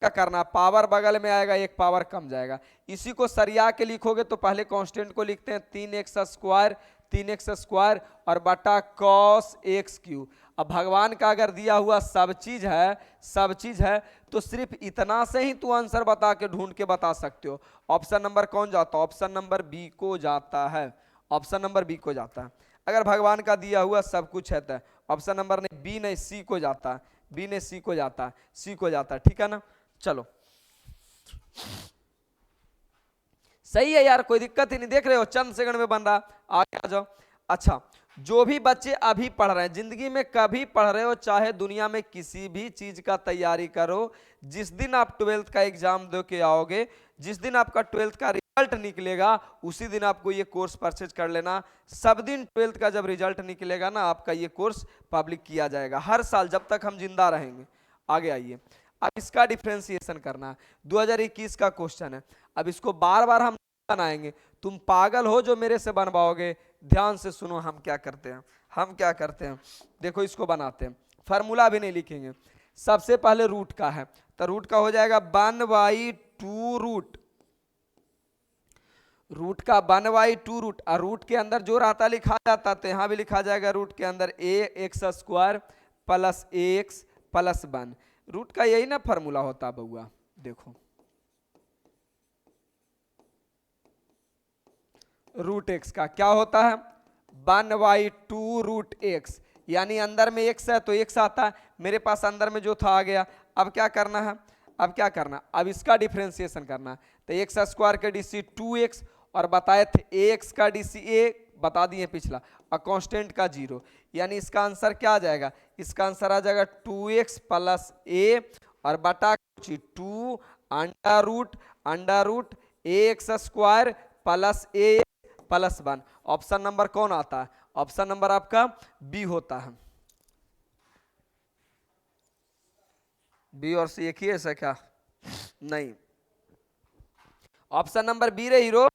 करना, पावर बगल में आएगा, एक पावर कम जाएगा। इसी को सरिया के लिखोगे तो पहले कांस्टेंट को लिखते हैं 3x स्क्वायर और बटा कॉस एक्स क्यू। अब भगवान का अगर दिया हुआ सब चीज है तो सिर्फ इतना से ही तू आंसर बता के ढूंढ के बता सकते हो। ऑप्शन नंबर कौन जाता है, ऑप्शन नंबर बी को जाता है, ऑप्शन नंबर बी को जाता है। अगर भगवान का दिया हुआ सब कुछ है तो ऑप्शन नंबर नहीं, बी नहीं सी को जाता है, बी ने सी को जाता है, ठीक है ना। चलो सही है यार, कोई दिक्कत ही नहीं, देख रहे हो चंद सेकंड में बन रहा, आगे आ जाओ। अच्छा, जो भी बच्चे अभी पढ़ रहे हैं, जिंदगी में कभी पढ़ रहे हो, चाहे दुनिया में किसी भी चीज का तैयारी करो, जिस दिन आप 12th का एग्जाम दे के आओगे, जिस दिन आपका 12th का रिजल्ट निकलेगा, उसी दिन आपको ये कोर्स परचेज कर लेना। सब दिन 12th का जब रिजल्ट निकलेगा ना, आपका ये कोर्स पब्लिक किया जाएगा हर साल जब तक हम जिंदा रहेंगे। आगे आइए, अब इसका डिफरेंशिएशन करना है, 2021 का क्वेश्चन है। अब इसको बार बार हम बनाएंगे, तुम पागल हो जो मेरे से बनवाओगे। ध्यान से सुनो हम क्या करते हैं, देखो इसको बनाते हैं, फार्मूला भी नहीं लिखेंगे। सबसे पहले रूट का है, तो रूट का हो जाएगा 1/2 रूट का 1/2 रूट, और रूट के अंदर जो रहता लिखा जाता तो यहाँ भी लिखा जाएगा रूट के अंदर ax square plus ax plus 1। Root का यही ना फार्मूला होता बउआ, देखो रूट एक्स का क्या होता है 1/2 रूट एक्स, यानी अंदर में एक्स है तो एक्स आता है, मेरे पास अंदर में जो था आ गया। अब क्या करना है, अब क्या करना, अब इसका डिफ्रेंसिएशन करना। तो एक्स स्क्वायर के डीसी 2x और बताए थे ax का डीसी a, बता दिए पिछला, और कांस्टेंट का 0, यानी इसका आंसर क्या आ जाएगा, इसका आंसर आ जाएगा 2x प्लस a और बटा 2 under root ax square plus a plus 1। Option number कौन आता है, ऑप्शन नंबर आपका बी होता है। बी और सी एक ही ऐसा क्या, नहीं, ऑप्शन नंबर बी रे हीरो।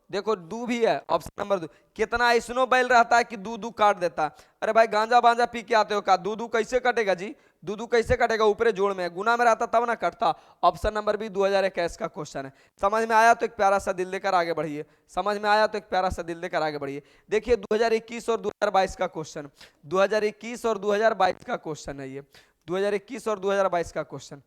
देखो दू भी है, ऑप्शन नंबर 2। कितना स्नो बैल रहता है कि दूधू काट देता है। अरे भाई गांजा बांजा पी के आते हो का, दूधू कैसे कटेगा जी, दूधू कैसे कटेगा, ऊपरे जोड़ में गुना में रहता तब ना कटता। ऑप्शन नंबर बी 2021 का क्वेश्चन है। समझ में आया तो एक प्यारा सा दिल देकर आगे बढ़िए, समझ में आया तो एक प्यारा सा दिल देकर आगे बढ़िए। देखिए 2021 और 2022 का क्वेश्चन, 2021 और 2022 का क्वेश्चन है ये, 2021 और 2022 का क्वेश्चन।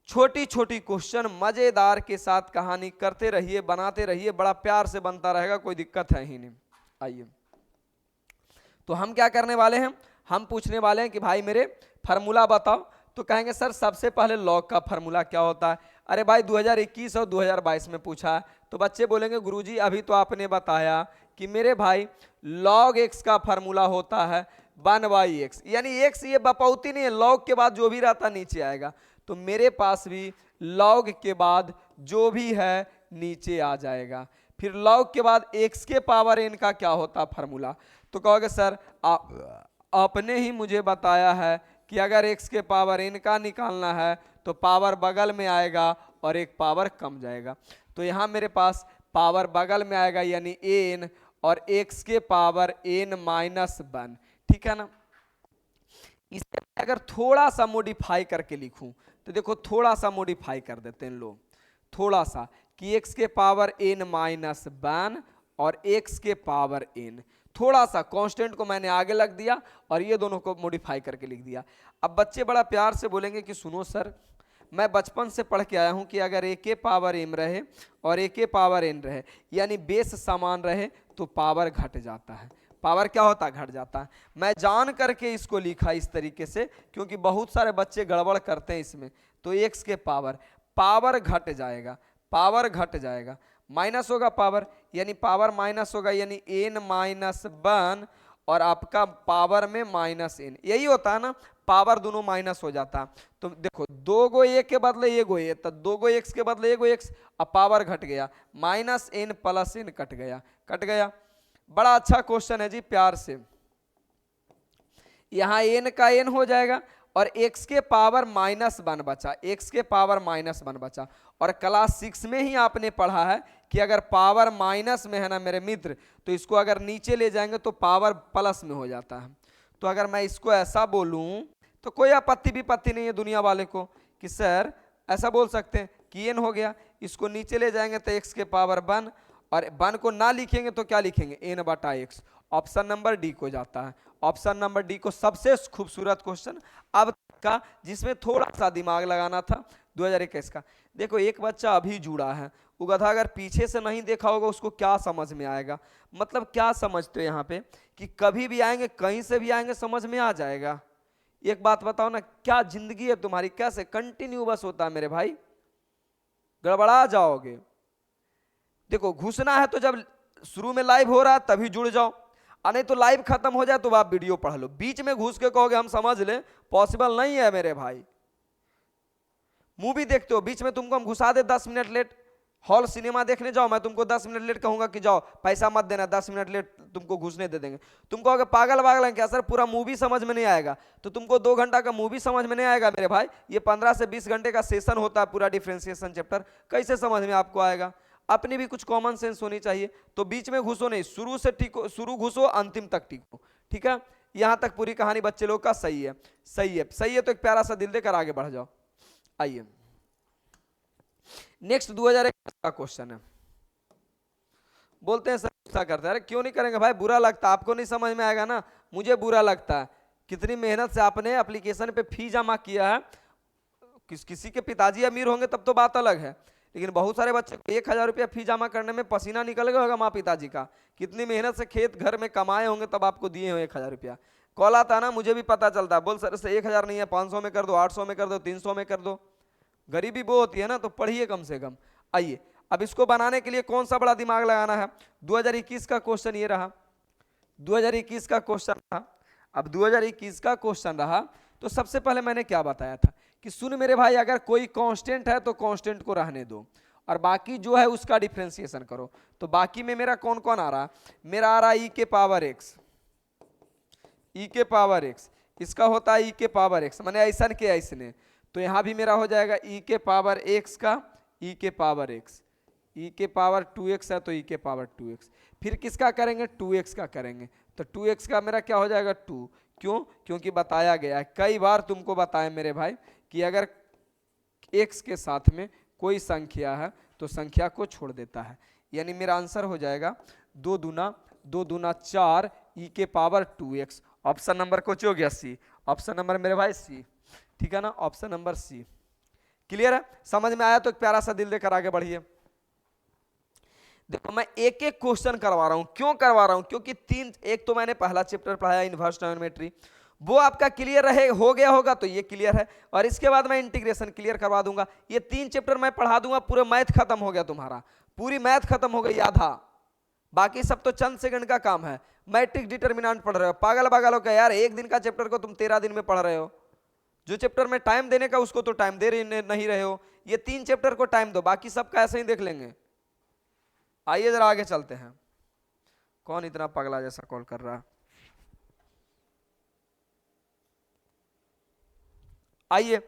छोटी छोटी क्वेश्चन मजेदार के साथ कहानी करते रहिए, बनाते रहिए, बड़ा प्यार से बनता रहेगा, कोई दिक्कत है ही नहीं। आइए तो हम क्या करने वाले हैं, हम पूछने वाले हैं कि भाई मेरे फार्मूला बताओ। तो कहेंगे सर सबसे पहले लॉग का फार्मूला क्या होता है। अरे भाई 2021 और 2022 में पूछा है, तो बच्चे बोलेंगे गुरुजी अभी तो आपने बताया कि मेरे भाई लॉग एक्स का फार्मूला होता है 1/x, यानी एक्स ये बपौती नहीं है, लॉग के बाद जो भी रहता नीचे आएगा। तो मेरे पास भी लॉग के बाद जो भी है नीचे आ जाएगा। फिर लॉग के बाद x के पावर n का क्या होता फार्मूला। तो कहोगे सर आपने ही मुझे बताया है कि अगर x के पावर n का निकालना है तो पावर बगल में आएगा और एक पावर कम जाएगा। तो यहाँ मेरे पास पावर बगल में आएगा यानी n और x के पावर n माइनस 1, ठीक है ना। इसे अगर थोड़ा सा मॉडिफाई करके लिखूं तो देखो थोड़ा सा मॉडिफाई कर देते हैं लोग, थोड़ा सा कि x के पावर n माइनस 1 और x के पावर n, थोड़ा सा कांस्टेंट को मैंने आगे लग दिया और ये दोनों को मॉडिफाई करके लिख दिया। अब बच्चे बड़ा प्यार से बोलेंगे कि सुनो सर मैं बचपन से पढ़ के आया हूं कि अगर a के पावर m रहे और a के पावर n रहे यानी बेस समान रहे तो पावर घट जाता है, पावर क्या होता है घट जाता है। मैं जान करके इसको लिखा इस तरीके से क्योंकि बहुत सारे बच्चे गड़बड़ करते हैं इसमें। तो x के पावर घट जाएगा, पावर घट जाएगा, माइनस होगा पावर यानी पावर माइनस होगा यानी n माइनस 1 और आपका पावर में माइनस n, यही होता है ना, पावर दोनों माइनस हो जाता है। तो देखो 2 गो a के बदले 1 गो a, तो 2 गो x के बदले 1 गो x, अब पावर घट गया, minus n plus n cut गया, कट गया। बड़ा अच्छा क्वेश्चन है जी, प्यार से। यहां n का n हो जाएगा और x के पावर माइनस 1 बचा, x के पावर माइनस 1 बचा। और क्लास 6 में ही आपने पढ़ा है कि अगर पावर माइनस में है ना मेरे मित्र तो इसको अगर नीचे ले जाएंगे तो पावर प्लस में हो जाता है। तो अगर मैं इसको ऐसा बोलूं तो कोई आपत्ति विपत्ति नहीं है दुनिया वाले को कि सर ऐसा बोल सकते हैं कि n हो गया, इसको नीचे ले जाएंगे तो x के पावर 1 और 1 को ना लिखेंगे तो क्या लिखेंगे n बटा x। ऑप्शन नंबर डी को जाता है, ऑप्शन नंबर डी को। सबसे खूबसूरत क्वेश्चन अब का जिसमें थोड़ा सा दिमाग लगाना था 2021 का। देखो एक बच्चा अभी जुड़ा है, वो गधा अगर पीछे से नहीं देखा होगा उसको क्या समझ में आएगा, मतलब क्या समझते हो यहाँ पे कि कभी भी आएंगे कहीं से भी आएंगे समझ में आ जाएगा। एक बात बताओ ना, क्या जिंदगी है तुम्हारी, कैसे कंटिन्यू बस होता है मेरे भाई, गड़बड़ा जाओगे। देखो घुसना है तो जब शुरू में लाइव हो रहा है तभी जुड़ जाओ, और नहीं तो लाइव खत्म हो जाए तो आप वीडियो पढ़ लो। बीच में घुस के कहोगे हम समझ ले, पॉसिबल नहीं है मेरे भाई। मूवी देखते हो बीच में तुमको हम घुसा दे 10 मिनट लेट, हॉल सिनेमा देखने जाओ मैं तुमको 10 मिनट लेट कहूंगा कि जाओ पैसा मत देना, 10 मिनट लेट तुमको घुसने दे देंगे। तुम कहोगे पागल वागल है क्या सर, पूरा मूवी समझ में नहीं आएगा। तो तुमको 2 घंटा का मूवी समझ में नहीं आएगा मेरे भाई, ये 15 से 20 घंटे का सेशन होता है पूरा डिफरेंशिएशन चैप्टर, कैसे समझ में आपको आएगा। अपनी भी कुछ कॉमन सेंस होनी चाहिए। तो बीच में घुसो नहीं, शुरू से टिको, शुरू घुसो अंतिम तक टिको, ठीक है। यहां तक पूरी कहानी बच्चे लोग का सही है, सही है, सही है। तो एक प्यारा सा दिल देकर आगे बढ़ जाओ। आइए नेक्स्ट 2021 का क्वेश्चन है। बोलते हैं सर गुस्सा करते हैं, अरे क्यों नहीं करेंगे भाई, बुरा लगता, आपको नहीं समझ में आएगा ना, मुझे बुरा लगता है। कितनी मेहनत से आपने एप्लीकेशन पे फी जमा किया है, किसी के पिताजी अमीर होंगे तब तो बात अलग है, लेकिन बहुत सारे बच्चे को 1000 रुपया फी जमा करने में पसीना निकल गया होगा माँ पिताजी का, कितनी मेहनत से खेत घर में कमाए होंगे तब आपको दिए हो 1000 रुपया। कॉल आता है ना, मुझे भी पता चलता है, बोल सर से 1000 नहीं है 500 में कर दो, 800 में कर दो, 300 में कर दो। गरीबी वो होती है ना, तो पढ़िए कम से कम। आइए अब इसको बनाने के लिए कौन सा बड़ा दिमाग लगाना है। 2021 का क्वेश्चन ये रहा, 2021 का क्वेश्चन रहा। अब 2021 का क्वेश्चन रहा तो सबसे पहले मैंने क्या बताया था कि सुन मेरे भाई, अगर कोई कांस्टेंट है तो कांस्टेंट को रहने दो और बाकी जो है उसका डिफरेंशिएशन करो। तो बाकी में मेरा कौन कौन आ रहा, मेरा आ रहा ई के पावर एक्स, ई के पावर एक्स, इसका होता है ई के पावर एक्स माने ऐसन के ऐसने, तो यहां भी मेरा हो जाएगा ई के पावर एक्स का ई के पावर एक्स, ई के पावर 2x है तो ई के पावर 2x, फिर किसका करेंगे 2x का करेंगे, तो 2x का मेरा क्या हो जाएगा 2। क्यों, क्योंकि बताया गया है, कई बार तुमको बताया मेरे भाई कि अगर x के साथ में कोई संख्या है तो संख्या को छोड़ देता है, यानी मेरा आंसर हो जाएगा 2 दूना 4 ई के पावर 2x। ऑप्शन नंबर कुछ हो गया सी, ऑप्शन नंबर मेरे भाई सी, ठीक है ना, ऑप्शन नंबर सी। क्लियर है, समझ में आया तो एक प्यारा सा दिल देकर आगे बढ़िए। देखो मैं एक एक क्वेश्चन करवा रहा हूं, क्यों करवा रहा हूं, क्योंकि एक तो मैंने पहला चैप्टर पढ़ाया इनवर्स ट्रायगोनोमेट्री, वो आपका क्लियर रहे हो गया होगा, तो ये क्लियर है, और इसके बाद मैं इंटीग्रेशन क्लियर करवा दूंगा। ये 3 चैप्टर मैं पढ़ा दूंगा, पूरा मैथ खत्म हो गया तुम्हारा, पूरी मैथ खत्म हो गई आधा, बाकी सब तो चंद सेकंड का काम है। मैट्रिक डिटर्मिनेंट पढ़ रहे हो, पागल हो क्या यार, एक दिन का चैप्टर को तुम 13 दिन में पढ़ रहे हो, जो चैप्टर में टाइम देने का उसको तो टाइम दे नहीं रहे हो। ये 3 चैप्टर को टाइम दो, बाकी सबका ऐसे ही देख लेंगे। आइए जरा आगे चलते हैं। कौन इतना पगला जैसा कॉल कर रहा है, आइए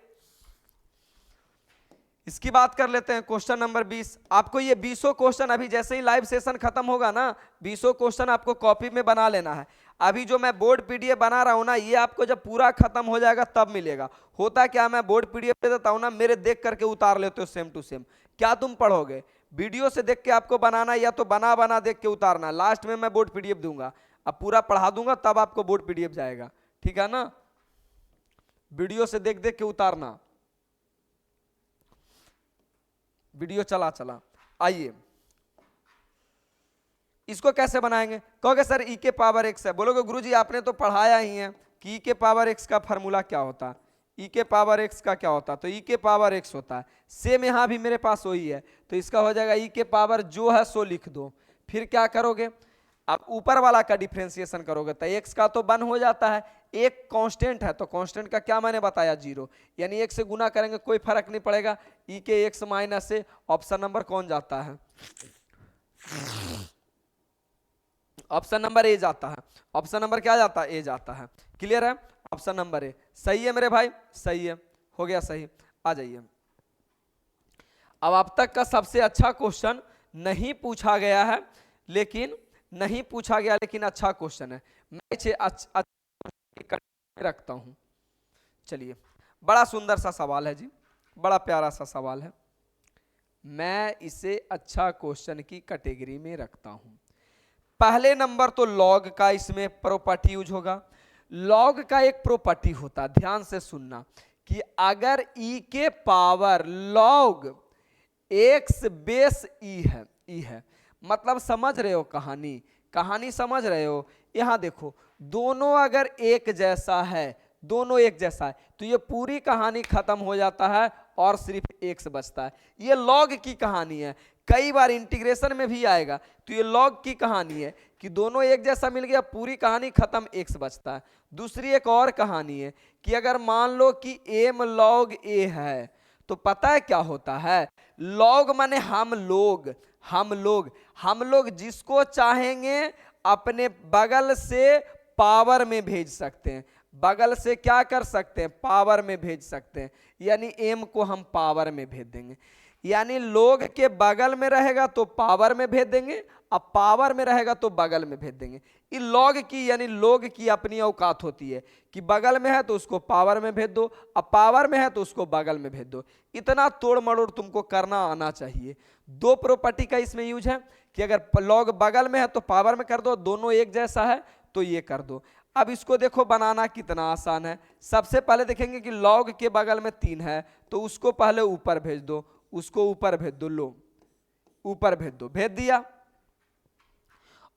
इसकी बात कर लेते हैं। क्वेश्चन नंबर 20, आपको ये 20 क्वेश्चन अभी जैसे ही लाइव सेशन खत्म होगा ना, 20 क्वेश्चन आपको कॉपी में बना लेना है। अभी जो मैं बोर्ड पीडीएफ बना रहा हूं ना, ये आपको जब पूरा खत्म हो जाएगा तब मिलेगा। होता क्या, मैं बोर्ड पीडीएफ दे देता हूं ना, मेरे देख करके उतार लेते हो सेम टू सेम। क्या तुम पढ़ोगे, वीडियो से देख के आपको बनाना, या तो बना देख के उतारना। लास्ट में मैं बोर्ड पीडीएफ दूंगा, अब पूरा पढ़ा दूंगा तब आपको बोर्ड पीडीएफ जाएगा, ठीक है ना। वीडियो से देख देख के उतारना, वीडियो चला। आइए इसको कैसे बनाएंगे, कहोगे सर ई के पावर एक्स है, बोलोगे गुरुजी आपने तो पढ़ाया ही है कि ई के पावर एक्स का फॉर्मूला क्या होता है, ई के पावर एक्स का क्या होता है, तो ई के पावर एक्स होता है। सेम यहां भी मेरे पास वही है, तो इसका हो जाएगा ई के पावर जो है सो लिख दो। फिर क्या करोगे, अब ऊपर वाला का डिफरेंशिएशन करोगे, तो एक्स का तो 1 हो जाता है, एक कांस्टेंट है तो कांस्टेंट का क्या मैंने बताया 0, यानी 1 से गुना करेंगे कोई फर्क नहीं पड़ेगा, ई के एक्स माइनस से ऑप्शन नंबर कौन जाता है, ऑप्शन नंबर ए जाता है। ऑप्शन नंबर क्या जाता है, ए जाता है। क्लियर है, ऑप्शन नंबर ए सही है मेरे भाई, सही है, हो गया सही। आ जाइए, अब तक का सबसे अच्छा क्वेश्चन नहीं पूछा गया है, लेकिन अच्छा क्वेश्चन है, मैं इसे अच्छा रखता हूं। चलिए, बड़ा सुंदर सा सवाल है जी, बड़ा प्यारा सा सवाल है, मैं इसे अच्छा क्वेश्चन की कैटेगरी में रखता हूं। पहले नंबर तो लॉग का इसमें प्रॉपर्टी यूज होगा। लॉग का एक प्रॉपर्टी होता है, ध्यान से सुनना, कि अगर ई के पावर लॉग एक्स बेस ई है, मतलब समझ रहे हो कहानी समझ रहे हो। यहां देखो, दोनों अगर एक जैसा है, तो ये पूरी कहानी खत्म हो जाता है और सिर्फ एक्स बचता है। ये लॉग की कहानी है, कई बार इंटीग्रेशन में भी आएगा, तो ये लॉग की कहानी है कि दोनों एक जैसा मिल गया, पूरी कहानी खत्म, एक्स बचता है। दूसरी एक और कहानी है कि अगर मान लो कि एम लॉग ए है, तो पता है क्या होता है, लॉग माने हम लोग जिसको चाहेंगे अपने बगल से पावर में भेज सकते हैं, बगल से क्या कर सकते हैं, पावर में भेज सकते हैं, यानी m को हम पावर में भेज देंगे, यानी लोग के बगल में रहेगा तो पावर में भेज देंगे, अब पावर में रहेगा तो बगल में भेज देंगे। ये लॉग की यानी लोग की अपनी औकात होती है कि बगल में है तो उसको पावर में भेज दो, अब पावर में है तो उसको बगल में भेज दो। इतना तोड़ मड़ोड़ तुमको करना आना चाहिए। 2 प्रॉपर्टी का इसमें यूज है कि अगर लॉग बगल में है तो पावर में कर दो, दोनों एक जैसा है तो ये कर दो। अब इसको देखो बनाना कितना आसान है। सबसे पहले देखेंगे कि लॉग के बगल में 3 है तो उसको पहले ऊपर भेज दो, उसको ऊपर भेज दो, लो ऊपर भेज दो, भेज दिया।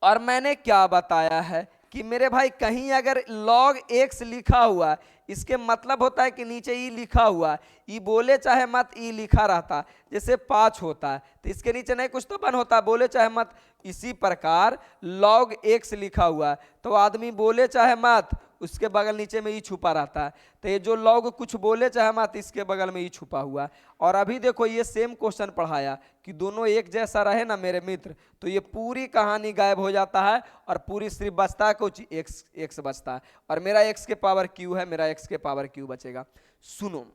और मैंने क्या बताया है कि मेरे भाई कहीं अगर log x लिखा हुआ है, इसके मतलब होता है कि नीचे ई लिखा हुआ है, ई बोले चाहे मत ई लिखा रहता है, जैसे 5 होता है तो इसके नीचे नहीं कुछ तो बन होता है, बोले चाहे मत। इसी प्रकार log x लिखा हुआ है तो आदमी बोले चाहे मत उसके बगल नीचे में ई छुपा रहता है, तो ये जो log कुछ बोले चाहे मत इसके बगल में ई छुपा हुआ है। और अभी देखो ये सेम क्वेश्चन पढ़ाया कि दोनों एक जैसा रहे ना मेरे मित्र, तो ये पूरी कहानी गायब हो जाता है और पूरी सिर्फ बचता है कुछ x बचता है, और मेरा x के पावर q है, मेरा x के पावर q बचेगा। सुनो,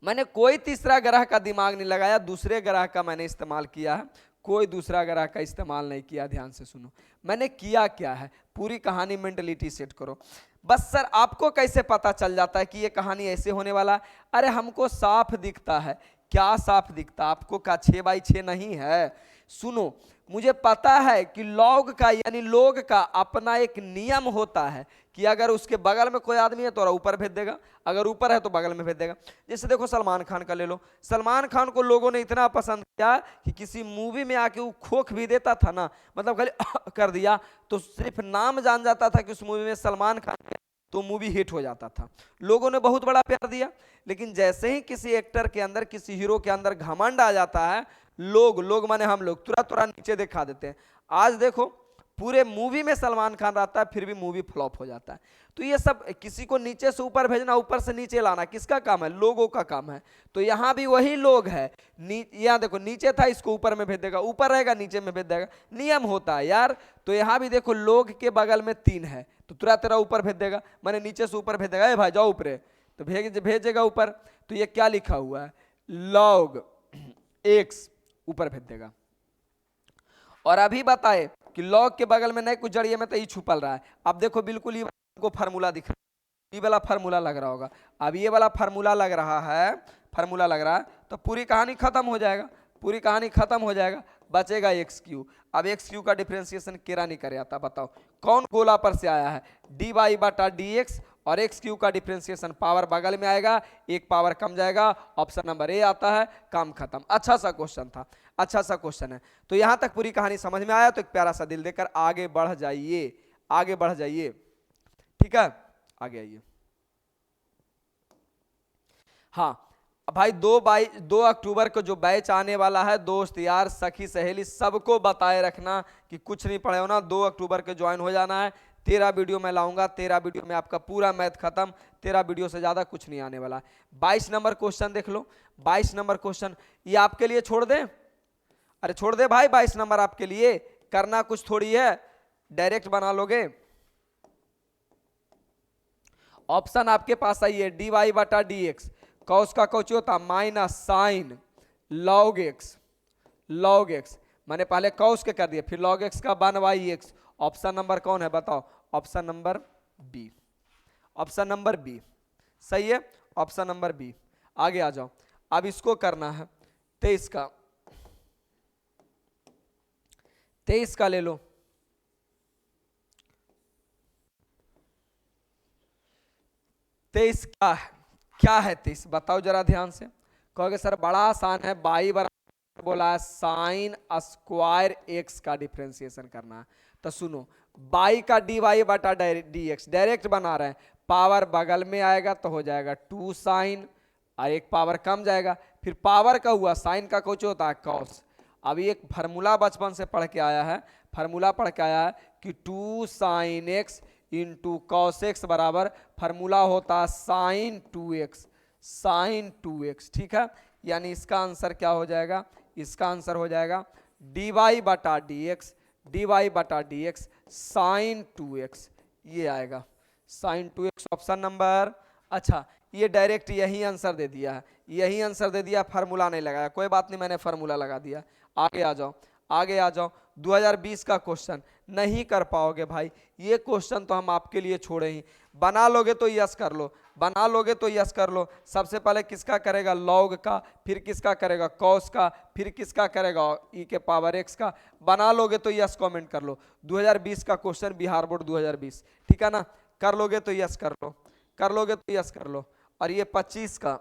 मैंने कोई तीसरा ग्रह का दिमाग नहीं लगाया, दूसरे ग्रह का मैंने इस्तेमाल किया है, कोई दूसरा ग्रह का इस्तेमाल नहीं किया। ध्यान से सुनो मैंने किया क्या है, पूरी कहानी मेंटलिटी सेट करो। बस सर आपको कैसे पता चल जाता है कि ये कहानी ऐसे होने वाला है? अरे हमको साफ दिखता है। क्या साफ दिखता है आपको? का 6x6 नहीं है? सुनो, मुझे पता है कि लॉग का यानी लोग का अपना एक नियम होता है कि अगर उसके बगल में कोई आदमी है तो ऊपर भेज देगा, अगर ऊपर है तो बगल में भेज देगा। जैसे देखो सलमान खान का ले लो, सलमान खान को लोगों ने इतना पसंद किया कि किसी मूवी में आके वो खोख भी देता था ना, मतलब खाली कर दिया तो सिर्फ नाम जान जाता था कि उस मूवी में सलमान खान, तो मूवी हिट हो जाता था। लोगों ने बहुत बड़ा प्यार दिया। लेकिन जैसे ही किसी एक्टर के अंदर, किसी हीरो के अंदर घमंड आ जाता है, लोग माने हम लोग तुरंत नीचे दिखा देते हैं। आज देखो पूरे मूवी में सलमान खान रहता है फिर भी मूवी फ्लॉप हो जाता है। तो ये सब किसी को नीचे से ऊपर भेजना, ऊपर से नीचे लाना किसका काम है? लोगों का काम है। तो यहाँ भी वही लोग है, यहाँ देखो नीचे था इसको ऊपर में भेज देगा, ऊपर रहेगा नीचे में भेज देगा, नियम होता है यार। तो यहाँ भी देखो लोग के बगल में 3 है तो तेरा ऊपर भेज देगा, मैंने नीचे से ऊपर भेज देगा, भाई जाओ ऊपर, तो भेजेगा ऊपर। तो ये क्या लिखा हुआ है? log x ऊपर भेज देगा। और अभी बताए कि log के बगल में नहीं कुछ जड़िए में तो ये छुपल रहा है। अब देखो बिल्कुल ये को फार्मूला दिख रहा है, ये वाला फार्मूला लग रहा होगा। अब ये वाला फार्मूला लग रहा है, फार्मूला लग रहा है तो पूरी कहानी खत्म हो जाएगा, पूरी कहानी खत्म हो जाएगा, बचेगा x3। अब x3 का डिफरेंशिएशन केरा नहीं करे आता, बताओ कौन गोला पर से आया है? dy/dx, और x3 का डिफरेंशिएशन पावर बगल में आएगा, एक पावर कम जाएगा, ऑप्शन नंबर ए आता है, काम खत्म। अच्छा सा क्वेश्चन था, अच्छा सा क्वेश्चन है। तो यहां तक पूरी कहानी समझ में आया तो एक प्यारा सा दिल देकर आगे बढ़ जाइए, आगे बढ़ जाइए, ठीक है, आगे आइए। हाँ भाई 2 अक्टूबर को जो बैच आने वाला है, दोस्त यार सखी सहेली सबको बताए रखना कि कुछ नहीं पढ़े हो ना, 2 अक्टूबर के ज्वाइन हो जाना है। 13 वीडियो मैं लाऊंगा, 13 वीडियो में आपका पूरा मैथ खत्म, 13 वीडियो से ज्यादा कुछ नहीं आने वाला। 22 नंबर क्वेश्चन देख लो, 22 नंबर क्वेश्चन ये आपके लिए छोड़ दे, अरे छोड़ दे भाई, 22 नंबर आपके लिए, करना कुछ थोड़ी है, डायरेक्ट बना लोगे। ऑप्शन आपके पास आई है dy/dx, कॉस का कौची होता माइनस साइन log x, मैंने पहले कॉस के कर दिया, फिर log x का 1/x। ऑप्शन नंबर कौन है बताओ? Option number B, option number B सही है, ऑप्शन नंबर बी। आगे आ जाओ, अब इसको करना है 23 का ले लो। 23 क्या है 23 बताओ जरा ध्यान से। कहोगे सर बड़ा आसान है, बाई बराबर बोला है साइन स्क्वायर x का डिफरेंशिएशन करना है। तो सुनो, बाई का dy/dx डायरेक्ट बना रहे हैं, पावर बगल में आएगा तो हो जाएगा 2 साइन, और एक पावर कम जाएगा, फिर पावर का हुआ साइन का कुछ होता है कॉस। अभी एक फार्मूला बचपन से पढ़ के आया है, फार्मूला पढ़ के आया है कि 2 sine x into cos x बराबर फार्मूला होता है साइन 2x, साइन 2x, ठीक है। यानी इसका आंसर क्या हो जाएगा? इसका आंसर हो जाएगा dy/dx, dy/dx साइन 2x, ये आएगा साइन 2x, ऑप्शन नंबर। अच्छा ये डायरेक्ट यही आंसर दे दिया है, यही आंसर दे दिया, फार्मूला नहीं लगाया, कोई बात नहीं, मैंने फार्मूला लगा दिया। आगे आ जाओ, आगे आ जाओ। 2020 का क्वेश्चन नहीं कर पाओगे भाई, ये क्वेश्चन तो हम आपके लिए छोड़े ही, बना लोगे तो यस कर लो, बना लोगे तो यस कर लो। सबसे पहले किसका करेगा? लॉग का, फिर किसका करेगा? कॉस का, फिर किसका करेगा? ई के पावर एक्स का। बना लोगे तो यस कमेंट कर लो। 2020 का क्वेश्चन बिहार बोर्ड 2020, ठीक है ना, कर लोगे तो यस कर लो, कर लोगे तो यस कर लो। और ये 25 का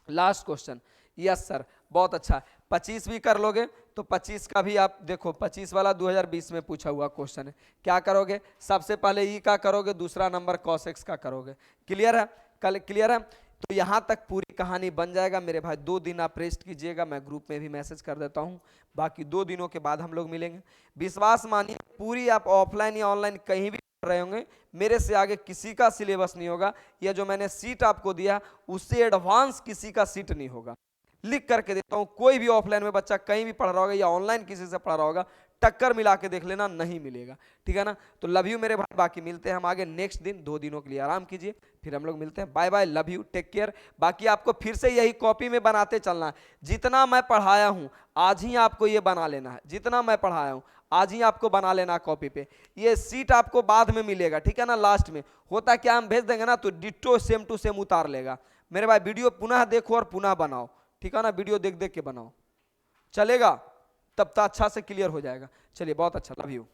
लास्ट क्वेश्चन, यस सर बहुत अच्छा, 25 भी कर लोगे तो 25 का भी आप देखो, 25 वाला 2020 में पूछा हुआ क्वेश्चन है। क्या करोगे, सबसे पहले ई का करोगे, दूसरा नंबर cos x का करोगे। क्लियर है, कल क्लियर है। तो यहां तक पूरी कहानी बन जाएगा मेरे भाई। 2 दिन आप रेस्ट कीजिएगा, मैं ग्रुप में भी मैसेज कर देता हूं। बाकी 2 दिनों के बाद हम लोग मिलेंगे। विश्वास मानिए, पूरी आप ऑफलाइन या ऑनलाइन कहीं भी पढ़ रहे होंगे, मेरे से आगे किसी का सिलेबस नहीं होगा। यह जो मैंने सीट आपको दिया उससे एडवांस किसी का सीट नहीं होगा। लिख करके देता हूं, कोई भी ऑफलाइन में बच्चा कहीं भी पढ़ रहा होगा या ऑनलाइन किसी से पढ़ रहा होगा, टक्कर मिला के देख लेना, नहीं मिलेगा। ठीक है ना। तो लव यू मेरे भाई, बाकी मिलते हैं हम आगे नेक्स्ट दिन। 2 दिनों के लिए आराम कीजिए, फिर हम लोग मिलते हैं। Bye bye, love you, take care. बाकी आपको फिर से यही कॉपी में बनाते चलना है। जितना मैं पढ़ाया हूं आज ही आपको ये बना लेना है। जितना मैं पढ़ाया हूं आज ही आपको बना लेना है कॉपी पे। ये सीट आपको बाद में मिलेगा, ठीक है ना। लास्ट में होता क्या, हम भेज देंगे ना तो डिट्टो सेम टू सेम उतार लेगा मेरे भाई। वीडियो पुनः देखो और पुनः बनाओ, ठीक है ना। वीडियो देख देख के बनाओ, चलेगा, तब तो अच्छा से क्लियर हो जाएगा। चलिए, बहुत अच्छा, लव यू।